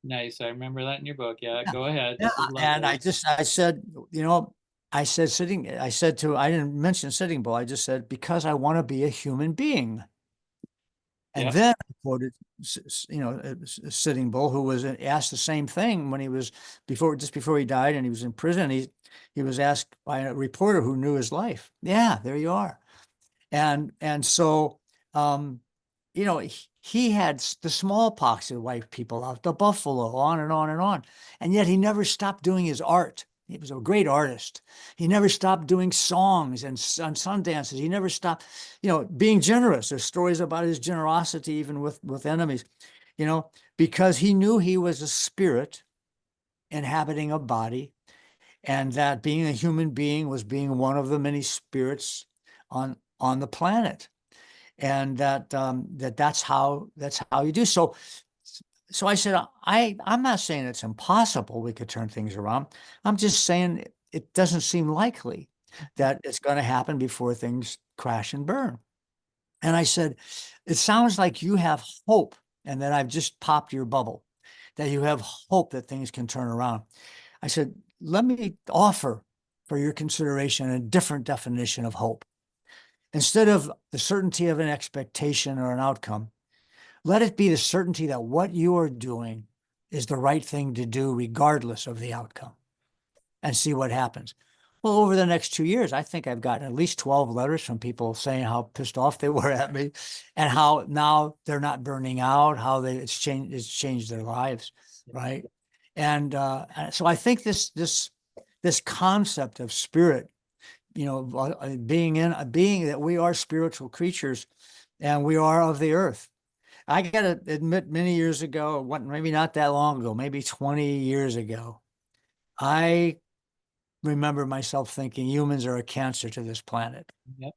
Nice. I remember that in your book. Yeah, go ahead. Yeah. And I said, I didn't mention Sitting Bull. I just said, because I want to be a human being. And then I quoted, Sitting Bull, who was asked the same thing when he was just before he died, and he was in prison. He was asked by a reporter who knew his life. Yeah, there you are. And so, he had the smallpox that wiped people out, the buffalo, on and on and on. And yet he never stopped doing his art. He was a great artist. He never stopped doing songs and sun dances. He never stopped, being generous. There's stories about his generosity even with enemies, because he knew he was a spirit inhabiting a body, and that being a human being was being one of the many spirits on the planet. And that's how you do. So I said, I'm not saying it's impossible we could turn things around. I'm just saying it doesn't seem likely that it's going to happen before things crash and burn. And I said, it sounds like you have hope, and that I've just popped your bubble, that you have hope that things can turn around. I said, let me offer for your consideration a different definition of hope. Instead of the certainty of an expectation or an outcome, let it be the certainty that what you are doing is the right thing to do regardless of the outcome, and see what happens. Well, over the next 2 years, I think I've gotten at least 12 letters from people saying how pissed off they were at me, and how now they're not burning out, how it's changed their lives, right? And so I think this concept of spirit, being that we are spiritual creatures and we are of the earth. I got to admit, many years ago, maybe not that long ago, maybe 20 years ago, I remember myself thinking humans are a cancer to this planet. Yep.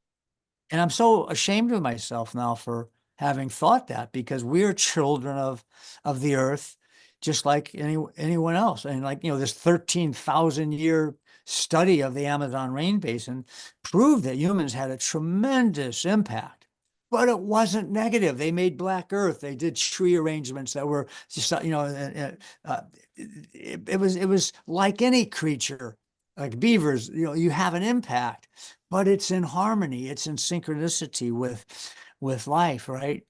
And I'm so ashamed of myself now for having thought that, because we're children of the earth, just like anyone else. And like, this 13,000-year study of the Amazon rain basin proved that humans had a tremendous impact. But it wasn't negative. They made black earth. They did tree arrangements that were just, it was like any creature, like beavers. You have an impact, but it's in harmony, it's in synchronicity with life, right?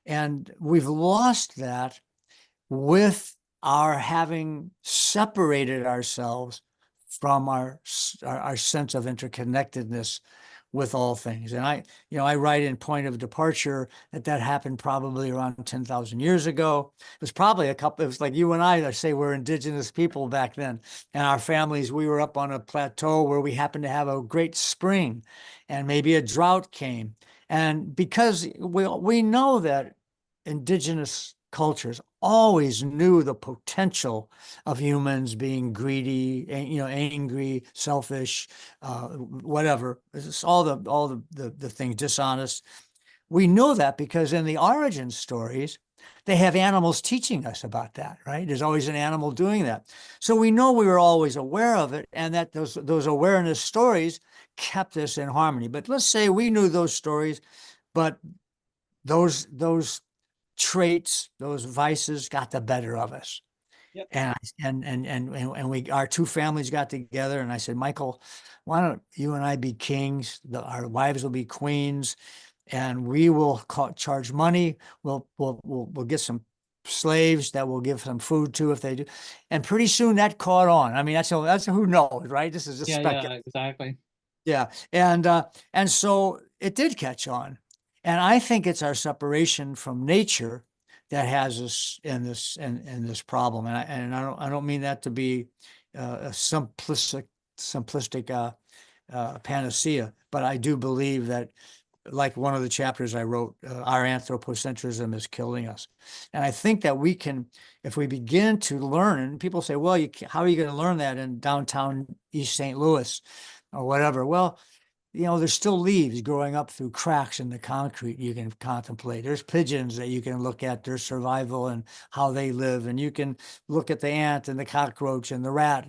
And we've lost that with our having separated ourselves from our sense of interconnectedness with all things. And I write in Point of Departure that happened probably around 10,000 years ago. It was probably it was like you and I say we're indigenous people back then. And our families, we were up on a plateau where we happened to have a great spring and maybe a drought came. And because we know that indigenous cultures always knew the potential of humans being greedy, angry, selfish, whatever. It's all the things, dishonest. We know that because in the origin stories, they have animals teaching us about that, right? There's always an animal doing that. So we know we were always aware of it, and that those awareness stories kept us in harmony. But let's say we knew those stories, but those traits, those vices got the better of us. Yep. And our two families got together, and I said, Michael, why don't you and I be kings? Our wives will be queens, and we will charge money. We'll get some slaves that we'll give some food to if they do. And pretty soon that caught on. I mean, that's who knows, right? This is just Yeah, speculation. yeah, exactly. Yeah. And so it did catch on. And I think it's our separation from nature that has us in this problem. And I don't mean that to be a simplistic panacea, but I do believe that, like one of the chapters I wrote, our anthropocentrism is killing us. And I think that we can, if we begin to learn, and people say, well, how are you going to learn that in downtown East St. Louis or whatever? Well, there's still leaves growing up through cracks in the concrete you can contemplate. There's pigeons that you can look at their survival and how they live. And you can look at the ant and the cockroach and the rat.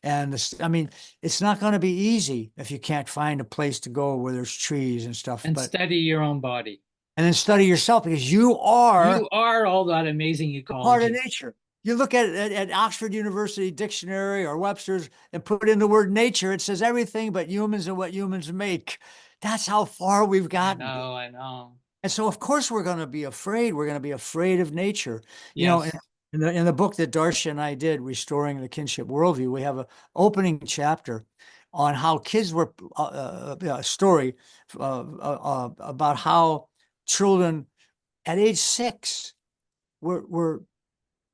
I mean, it's not going to be easy if you can't find a place to go where there's trees and stuff. And But study your own body. and then study yourself, because you are You are all that amazing a part of ecology. nature. You look at Oxford University Dictionary or Webster's and put in the word nature, it says everything but humans and what humans make. That's how far we've I gotten. know, I know. And so, of course, we're going to be afraid. We're going to be afraid of nature. In, Yes. in the book that Darcia and I did, Restoring the Kinship Worldview, we have an opening chapter on how kids were, a story about how children at age 6 were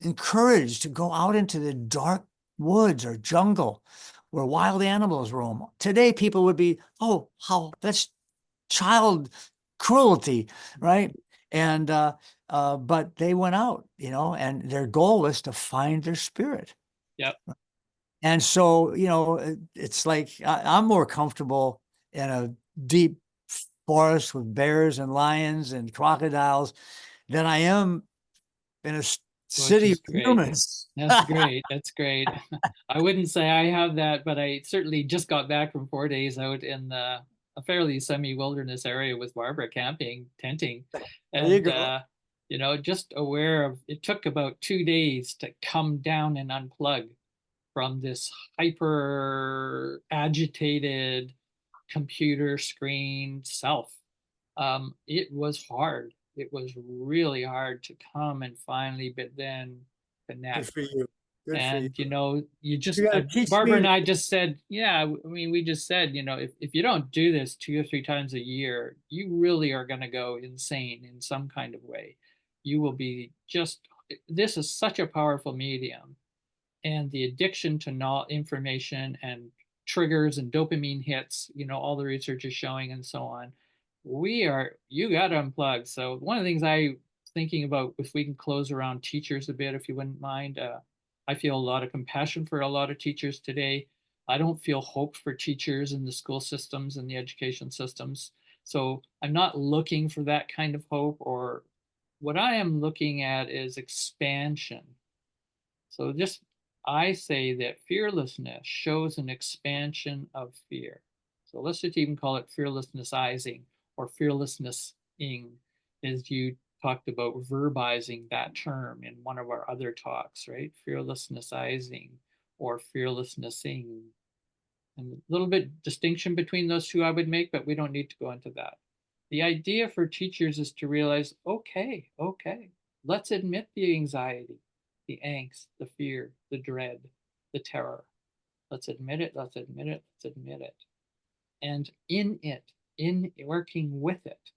encouraged to go out into the dark woods or jungle where wild animals roam. Today, people would be, oh, that's child cruelty, right? And but they went out, and their goal was to find their spirit. Yep. And so, it's like I'm more comfortable in a deep forest with bears and lions and crocodiles than I am in a Which city is of great. humans. That's great. That's great. I wouldn't say I have that, but I certainly just got back from 4 days out in a fairly semi-wilderness area with Barbara, camping, tenting, There you and go. just aware of. It took about 2 days to come down and unplug from this hyper agitated computer screen self. It was hard. It was really hard to come and finally, but then Good connect. for you. Good for you. And you You just got to teach Barbara me. and I just said, yeah, I mean, we just said, if you don't do this 2 or 3 times a year, you really are going to go insane in some kind of way. You will be just, this is such a powerful medium. and the addiction to information and triggers and dopamine hits, all the research is showing and so on. You got to unplug. So one of the things I thinking about, if we can close around teachers a bit, if you wouldn't mind, I feel a lot of compassion for a lot of teachers today. I don't feel hope for teachers in the school systems and the education systems. So I'm not looking for that kind of hope, or what I am looking at is expansion. So just, I say that fearlessness shows an expansion of fear. So let's just even call it fearlessnessizing or fearlessnessing, as you talked about verbizing that term in one of our other talks, right? Fearlessnessizing or fearlessnessing. And a little bit distinction between those two I would make, but we don't need to go into that. The idea for teachers is to realize, okay, let's admit the anxiety, the angst, the fear, the dread, the terror. Let's admit it, let's admit it, let's admit it. And in working with it,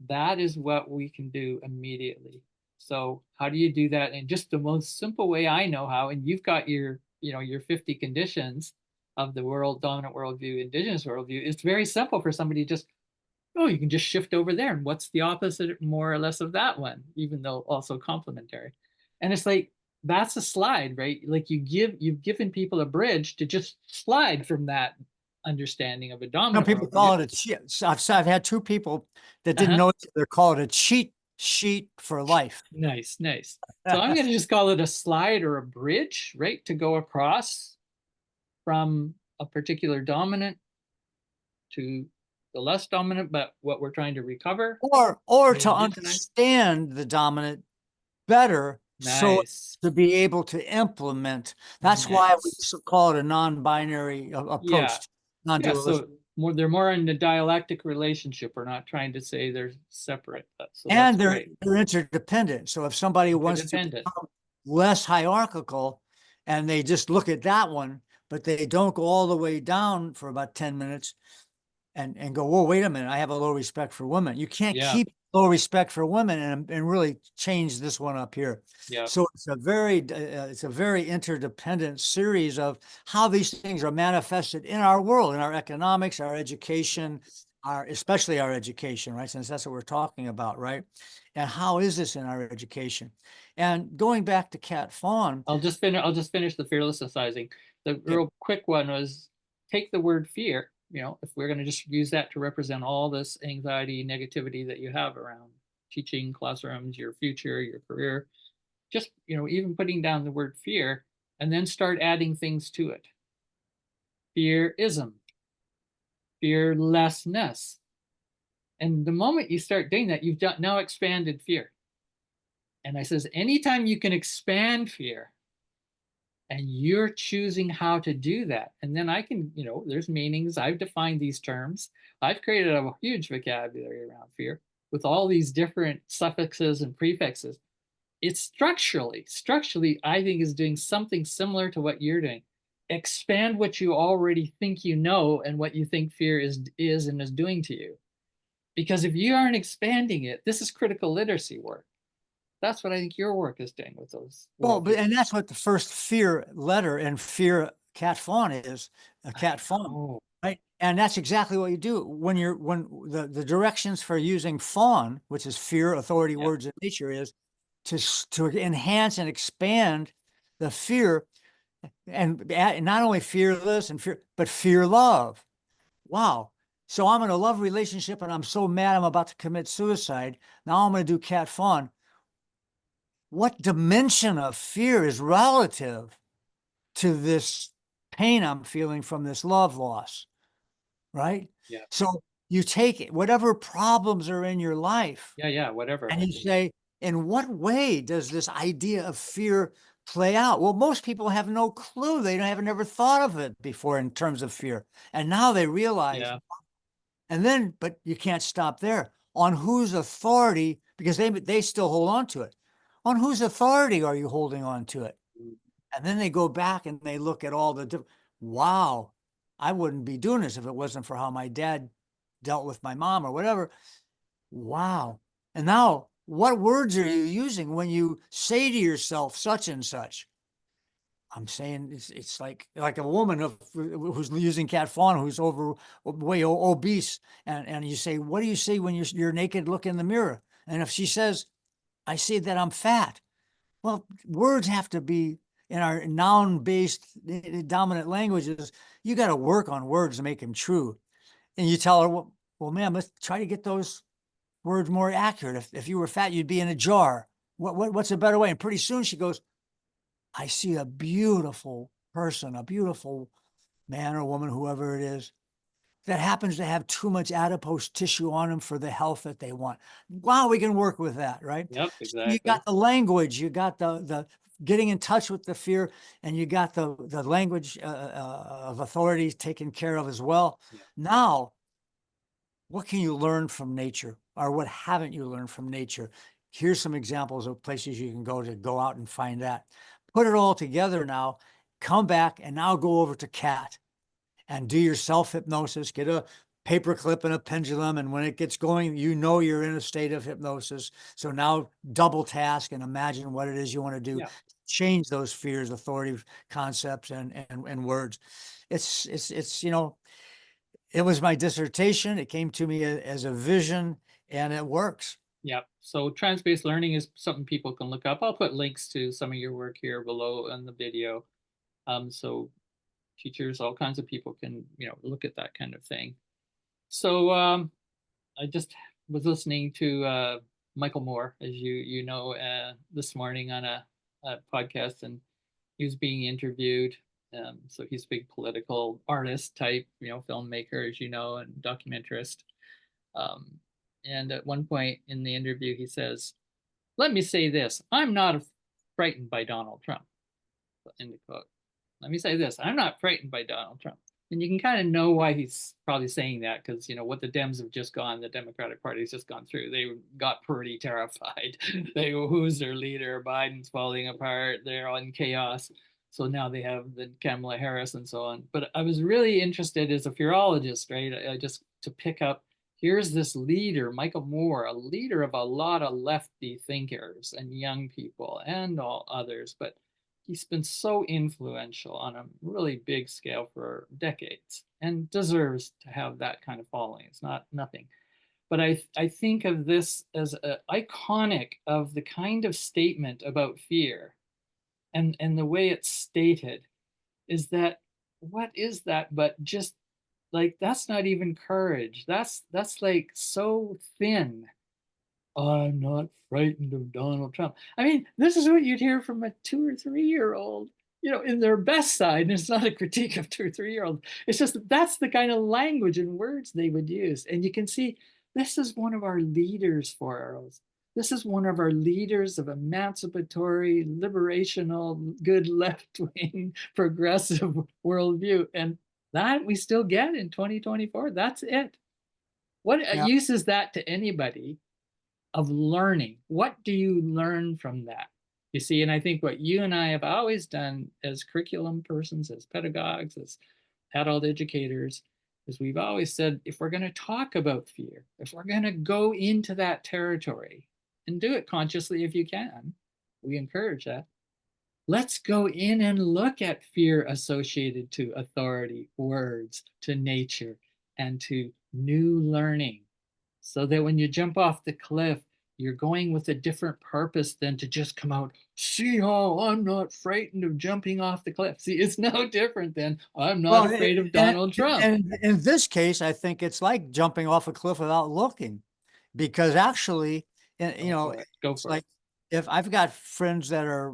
that is what we can do immediately. So how do you do that in just the most simple way I know how? And you've got your 50 conditions of the dominant worldview, indigenous worldview. It's very simple for somebody to just, oh, you can just shift over there. And what's the opposite, more or less, of that one, even though also complementary? And it's like, that's a slide, right? Like you've given people a bridge to just slide from that understanding of a Some dominant people worldview. call it a cheat. I've had two people that didn't Uh-huh. know it. They're called a cheat sheet for life. Nice, nice. So I'm going to just call it a slide or a bridge, right? To go across from a particular dominant to the less dominant, but what we're trying to recover, or to indigenize. understand the dominant better, so Nice, to be able to implement. That's why we nice. call it a non-binary Yeah, approach, yeah. non-dualistic. So they're more in the dialectic relationship. We're not trying to say they're separate. So that's And they're great. interdependent. So if somebody wants to Interdependent. become less hierarchical and they just look at that one, but they don't go all the way down for about 10 minutes and go, whoa, wait a minute, I have a low respect for women. You can't Yeah, keep low respect for women and really change this one up here. yeah, So it's a very interdependent series of how these things are manifested in our world, in our economics, our education, especially our education, right? Since that's what we're talking about, right? And how is this in our education? And going back to CAT-FAW, I'll just finish the fearlessnessizing. The okay, real quick one was, take the word fear. If we're going to just use that to represent all this anxiety, negativity that you have around teaching, classrooms, your future, your career, just even putting down the word fear and then start adding things to it. Fearism, fearlessness. And the moment you start doing that, you've now expanded fear. And I says, anytime you can expand fear, and you're choosing how to do that, and then I can, there's meanings. I've defined these terms. I've created a huge vocabulary around fear with all these different suffixes and prefixes. It's structurally, I think, is doing something similar to what you're doing. Expand what you already think you know and what you think fear is and is doing to you. Because if you aren't expanding it, this is critical literacy work. That's what I think your work is doing with those well, and worldviews. that's what the first fear letter in fear CAT-FAW is, a CAT-FAW, Oh, right? And that's exactly what you do when the directions for using fawn, which is fear, authority, yeah, words, and nature, is to enhance and expand the fear, and not only fearless and fear, but fear love. Wow. So I'm in a love relationship and I'm so mad I'm about to commit suicide. Now I'm going to do CAT-FAW. What dimension of fear is relative to this pain I'm feeling from this love loss, right? yeah, So you take it, whatever problems are in your life, yeah, whatever. and you say, in what way does this idea of fear play out? Well, most people have no clue. They haven't never thought of it before in terms of fear. And now they realize, Yeah, and then, but you can't stop there. On whose authority, because they still hold on to it. On whose authority are you holding on to it? And then they go back and they look at all the wow, I wouldn't be doing this if it wasn't for how my dad dealt with my mom or whatever. Wow. And now, what words are you using when you say to yourself such and such? I'm saying it's like a woman who's using CAT-FAW, who's way obese, and you say, what do you see when you're naked? Look in the mirror, and if she says, I see that I'm fat. Well, words have to be in our noun-based dominant languages. You got to work on words to make them true. And you tell her, well, ma'am, let's try to get those words more accurate. If you were fat, you'd be in a jar. What's a better way? And pretty soon she goes, I see a beautiful person, a beautiful man or woman, whoever it is, that happens to have too much adipose tissue on them for the health that they want. Wow, we can work with that, right? Yep, So you exactly. got the language, you got the getting in touch with the fear, and you got the language of authority taken care of as well. Yeah. Now, what can you learn from nature, or what haven't you learned from nature? Here's some examples of places you can go out and find that. Put it all together now, come back, and now go over to CAT and do your self-hypnosis, get a paperclip and a pendulum, and when it gets going, you know you're in a state of hypnosis. So now double task and imagine what it is you want to do. Yeah. Change those fears, authoritative concepts, and words. It's it was my dissertation. It came to me as a vision, and it works. Yeah. So trance-based learning is something people can look up. I'll put links to some of your work here below in the video. So teachers, all kinds of people can, look at that kind of thing. So I just was listening to Michael Moore, as you know, this morning on a podcast, and he was being interviewed. So he's a big political artist type, filmmaker, as you know, and documentarist. Um, and at one point in the interview, he says, "Let me say this: I'm not frightened by Donald Trump." End of quote. Let me say this: I'm not frightened by Donald Trump. And you can kind of know why he's probably saying that, because what the Dems have just gone, the Democratic Party's just gone through. They got pretty terrified. Who's their leader? Biden's falling apart. They're all in chaos. So now they have the Kamala Harris and so on. But I was really interested as a fearologist, right? I just to pick up. Here's this leader, Michael Moore, a leader of a lot of lefty thinkers and young people and all others, but he's been so influential on a really big scale for decades and deserves to have that kind of following. It's not nothing. But I think of this as iconic of the kind of statement about fear, and the way it's stated is that, what is that but just like, that's not even courage. That's like so thin. I'm not frightened of Donald Trump. I mean, this is what you'd hear from a 2 or 3 year old, in their best side. And it's not a critique of 2 or 3 year olds. It's just that's the kind of language and words they would use. And you can see this is one of our leaders for us. This is one of our leaders of emancipatory, liberational, good left-wing, progressive worldview. And that we still get in 2024. That's it. What Yeah. use is that to anybody of learning? What do you learn from that? You see, and I think what you and I have always done as curriculum persons, as pedagogues, as adult educators, is we've always said, if we're going to talk about fear, if we're going to go into that territory and do it consciously if you can, we encourage that. Let's go in and look at fear associated to authority, words, to nature, and to new learning, so that when you jump off the cliff, you're going with a different purpose than to just come out, see how I'm not frightened of jumping off the cliff. See, it's no different than I'm not Well, afraid of Donald Trump. and in this case, I think it's like jumping off a cliff without looking, because actually, Go for it. Go it's for it. like if I've got friends that are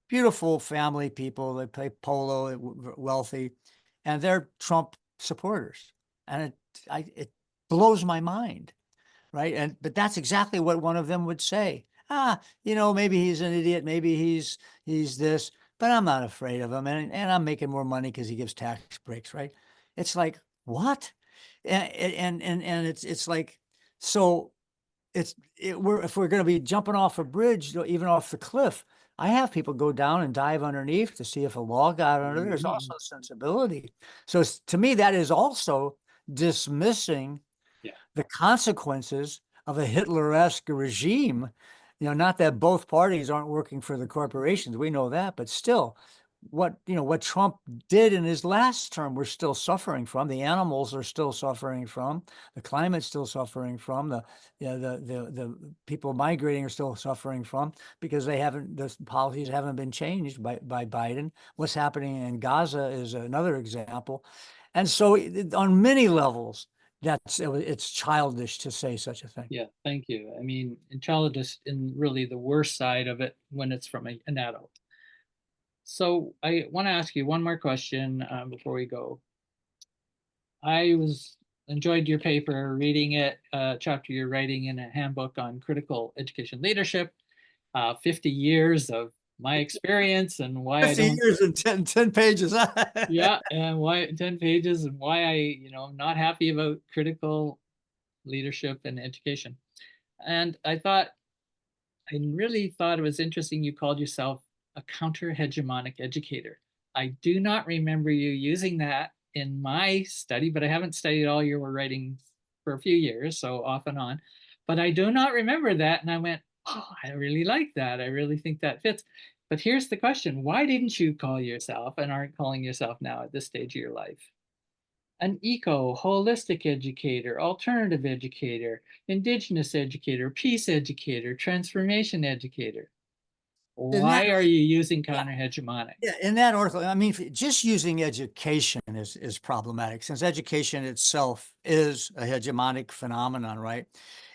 beautiful family people, they play polo, wealthy, and they're Trump supporters, and it blows my mind, right? But that's exactly what one of them would say. Maybe he's an idiot, maybe he's this, but I'm not afraid of him, and I'm making more money because he gives tax breaks, right? It's like, what? And it's like, so if we're going to be jumping off a bridge, even off the cliff, I have people go down and dive underneath to see if a log got under there. There's Mhm. also sensibility. So to me, that is also dismissing Yeah. the consequences of a Hitler-esque regime. Not that both parties aren't working for the corporations, we know that, but still, what Trump did in his last term, we're still suffering from. The animals are still suffering from. The climate's still suffering from. The people migrating are still suffering from because the policies haven't been changed by Biden. What's happening in Gaza is another example. And so on many levels, it's childish to say such a thing. Yeah, thank you. I mean, and childish in really the worst side of it when it's from an adult. So I want to ask you one more question before we go. I was enjoyed your paper, reading it, chapter you're writing in a handbook on critical education leadership, 50 years of my experience and why I 50 don't, years and 10 pages. yeah, and why 10 pages and why I'm not happy about critical leadership and education. And I really thought it was interesting you called yourself a counter-hegemonic educator. I do not remember you using that in my study, but I haven't studied all your writings for a few years, so off and on. But I do not remember that. And I went, oh, I really like that. I really think that fits. But here's the question. Why didn't you call yourself and aren't calling yourself now at this stage of your life? An eco, holistic educator, alternative educator, indigenous educator, peace educator, transformation educator. In that Why are you using Yeah. counter-hegemonic? Yeah, in that article, I mean, just using education is problematic since education itself is a hegemonic phenomenon, right?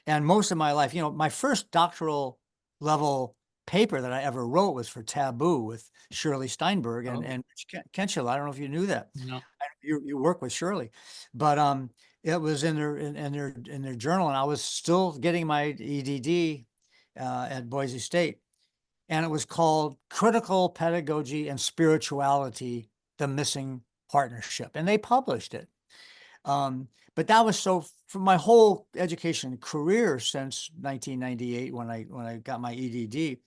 And most of my life, my first doctoral level paper that I ever wrote was for Taboo with Shirley Steinberg and Oh, Kenchel. I don't know if you knew that. no. You work with Shirley, but it was in their journal, and I was still getting my EDD at Boise State, and it was called Critical Pedagogy and Spirituality, the Missing Partnership. And they published it. But that was so for my whole education career since 1998 when I got my EDD.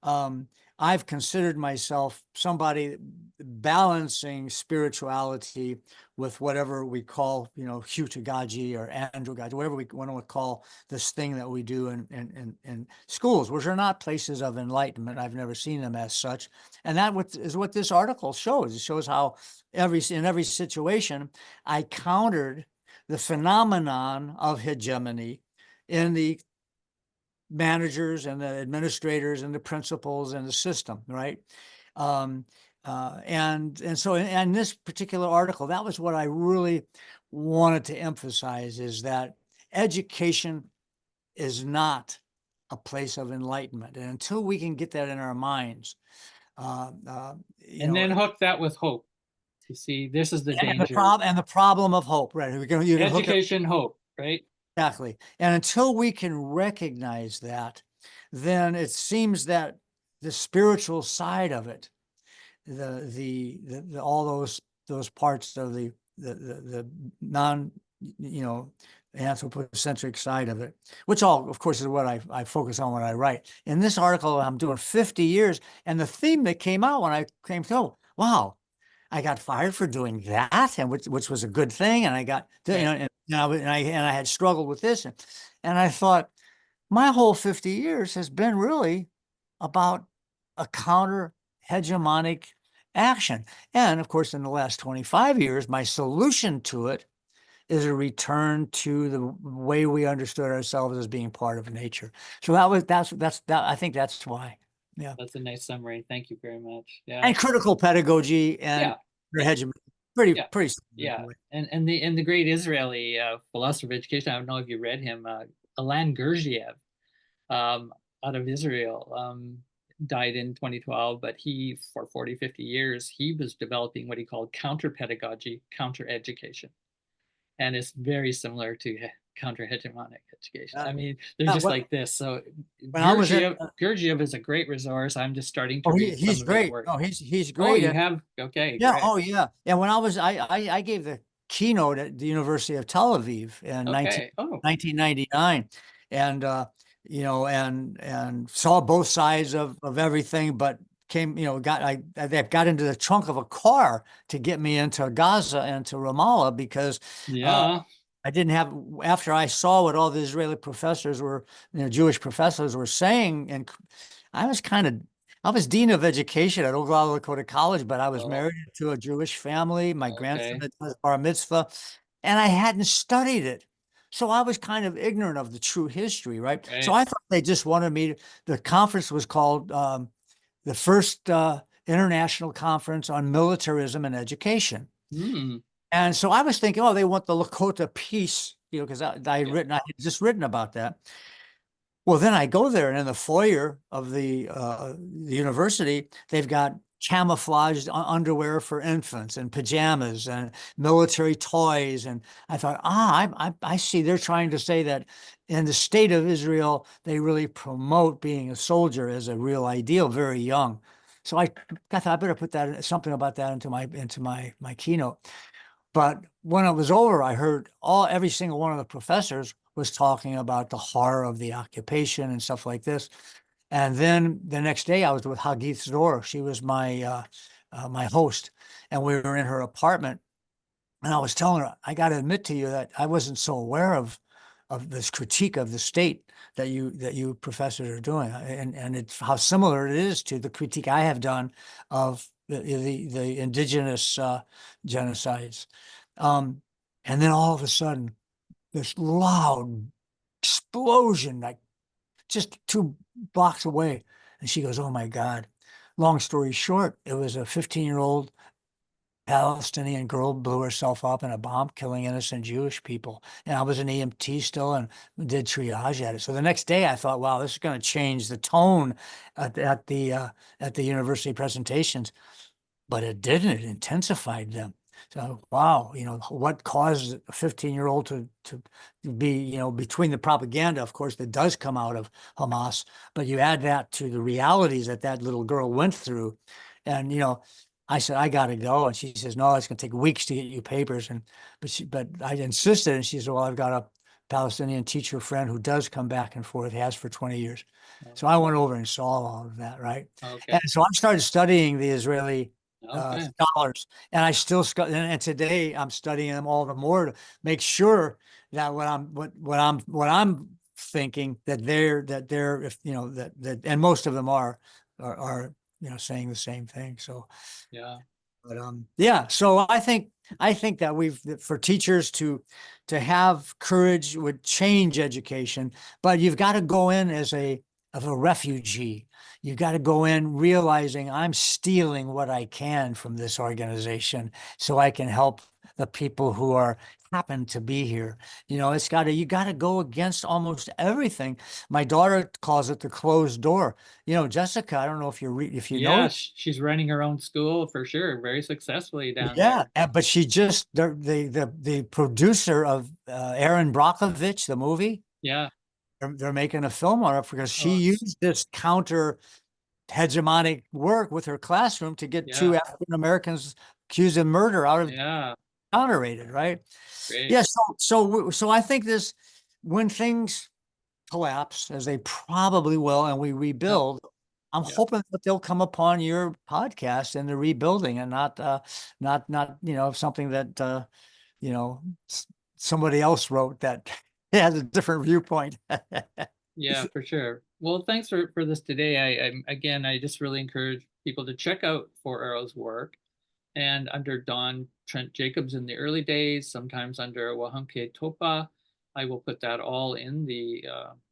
um, I've considered myself somebody balancing spirituality with whatever we call, Hutagaji or Androgaji, whatever we want to call this thing that we do in schools, which are not places of enlightenment. I've never seen them as such. And is what this article shows. It shows how in every situation, I countered the phenomenon of hegemony in the managers and the administrators and the principals and the system, right? Um, and so in this particular article, that was what I really wanted to emphasize is that education is not a place of enlightenment. And until we can get that in our minds, uh, uh, you And know, then hook that with hope. You see, this is the danger. and the problem of hope, right? You can hook it Education, hope, right? exactly. And until we can recognize that, then it seems that the spiritual side of it, all those parts of the non, anthropocentric side of it, which all, of course, is what I focus on when I write. In this article, I'm doing 50 years, and the theme that came out when I came to, wow, I got fired for doing that, and which was a good thing. And I got, Right. and I had struggled with this, and I thought my whole 50 years has been really about a counter hegemonic action. And of course, in the last 25 years, my solution to it is a return to the way we understood ourselves as being part of nature. So I think that's why. Yeah. That's a nice summary. Thank you very much. Yeah. And critical pedagogy and Yeah. Yeah. hegemony. Pretty, Yeah. pretty. Yeah. And the great Israeli philosopher of education, I don't know if you read him, Ilan Gur-Ze-ev, um, out of Israel, died in 2012, but for 40, 50 years, he was developing what he called counter-pedagogy, counter-education. And it's very similar to counter-hegemonic education. I mean, they're just When like this. So I was at, Gurdjieff is a great resource. I'm just starting to oh, read some he's of his great. work. Oh, he's Oh, great. you have? Okay, Yeah, great. oh yeah. And when I gave the keynote at the University of Tel Aviv in Okay. Oh, 1999, and and saw both sides of everything, but came, they got into the trunk of a car to get me into Gaza and to Ramallah because uh, yeah. I didn't have, after I saw what all the Israeli professors were, Jewish professors were saying, and I was kind of I was dean of education at Oglala Lakota College, but I was Oh, married to a Jewish family. My grandson okay. had done his bar mitzvah, and I hadn't studied it. So I was kind of ignorant of the true history, right? So Right. I thought they just wanted me to, the conference was called the first international conference on militarism and education. Hmm. And so I was thinking, oh, they want the Lakota peace, because Yeah. I had just written about that. Well, then I go there, and in the foyer of the university, they've got camouflaged underwear for infants and pajamas and military toys. And I thought, I see they're trying to say that in the state of Israel, they really promote being a soldier as a real ideal, very young. So I thought I better put something about that into my keynote. But when it was over, I heard every single one of the professors was talking about the horror of the occupation and stuff like this. And then the next day, I was with Hagith Zor. She was my host, and we were in her apartment. And I was telling her, I got to admit to you that I wasn't so aware of this critique of the state that you professors are doing, and it's how similar it is to the critique I have done of the indigenous genocides. Um, and then all of a sudden, this loud explosion, like just 2 blocks away. And she goes, "Oh my God." Long story short, it was a 15-year-old Palestinian girl blew herself up in a bomb, killing innocent Jewish people. And I was an EMT still and did triage at it. So the next day I thought, wow, this is going to change the tone at the university presentations, but it didn't. It intensified them. So, wow, what caused a 15-year-old to be, between the propaganda, of course, that does come out of Hamas, but you add that to the realities that little girl went through. And, I said, I got to go. And she says, no, it's going to take weeks to get you papers. But I insisted. And she said, well, I've got a Palestinian teacher friend who does come back and forth, has for 20 years. So I went over and saw all of that, right? And Okay. so I started studying the Israeli Okay. scholars, and I still and today I'm studying them all the more to make sure that what I'm thinking that they're if and most of them are saying the same thing. So, Yeah. but yeah, so I think that for teachers to have courage would change education, but you've got to go in as a refugee. You've got to go in realizing I'm stealing what I can from this organization so I can help the people who happen to be here. You got to go against almost everything. My daughter calls it the closed door. Jessica, I don't know if you Yeah, know. she's running her own school for sure, very successfully down Yeah, there. but she just the producer of Aaron Brockovich, the movie, Yeah. they're making a film on it because she Oh, used this counter-hegemonic work with her classroom to get yeah. 2 African Americans accused of murder out of Yeah. counter-rated, right? Great. Yeah, so I think when things collapse, as they probably will, and we Yep. rebuild, I'm Yep. hoping that they'll come upon your podcast in the rebuilding and not something that you know somebody else wrote that has a different viewpoint. Yeah, for sure. Well, thanks for this today. I just really encourage people to check out Four Arrows' work. And under Don Trent Jacobs in the early days, sometimes under Wahunke Topa. I will put that all in the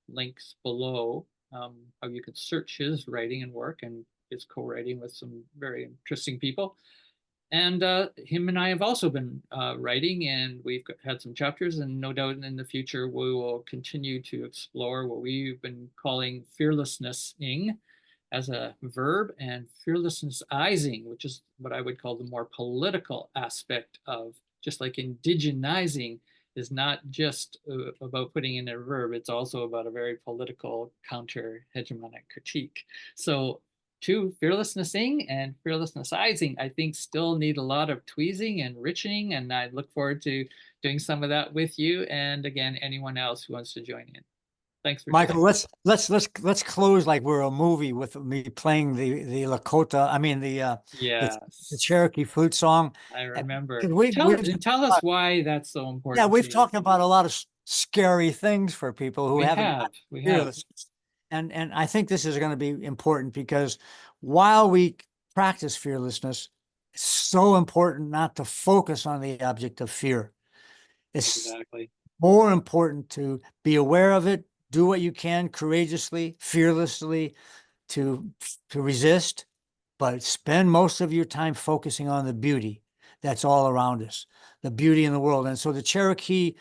links below, how you could search his writing and work and his co-writing with some very interesting people. And him and I have also been writing, and we've had some chapters, and no doubt in the future we will continue to explore what we've been calling fearlessness-ing as a verb, and fearlessness-izing, which is what I would call the more political aspect of, just like indigenizing is not just about putting in a verb, it's also about a very political counter-hegemonic critique. So to fearlessnessing and fearlessnessizing, I think still need a lot of tweezing and enriching, and I look forward to doing some of that with you. And again, anyone else who wants to join in. Thanks for today. Michael, let's close like we're a movie with me playing the Lakota. I mean the Yes, Cherokee flute song. I And remember. 'cause we've Tell us why that's so yeah, important to we've you. talked about a lot of scary things for people who We haven't have, gotten we have. fearless. And I think this is going to be important because while we practice fearlessness, it's so important not to focus on the object of fear. It's Exactly. more important to be aware of it, do what you can courageously, fearlessly to resist, but spend most of your time focusing on the beauty that's all around us, the beauty in the world. And so the Cherokee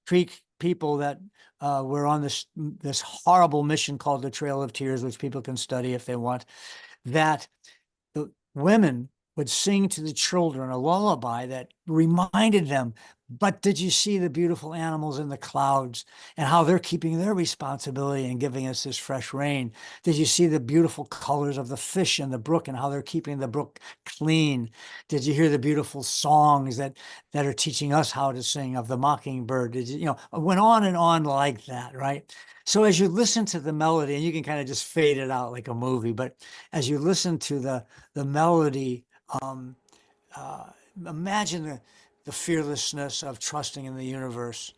Creek people that were on this horrible mission called the Trail of Tears, which people can study if they want, that the women would sing to the children a lullaby that reminded them, but did you see the beautiful animals in the clouds and how they're keeping their responsibility and giving us this fresh rain? Did you see the beautiful colors of the fish in the brook and how they're keeping the brook clean? Did you hear the beautiful songs that are teaching us how to sing of the mockingbird? Did you, you know, it went on and on like that, right? So as you listen to the melody, and you can kind of just fade it out like a movie, but as you listen to the melody, um, uh, imagine the fearlessness of trusting in the universe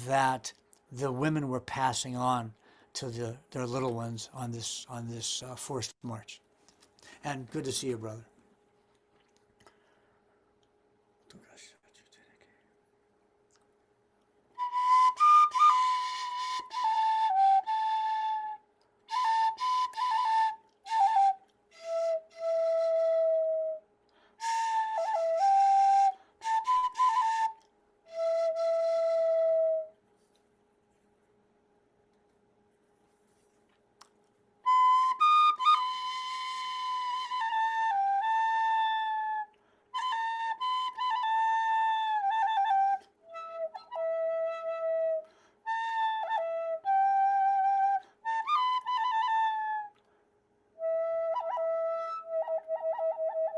that the women were passing on to their little ones on this forced march. And good to see you, brother.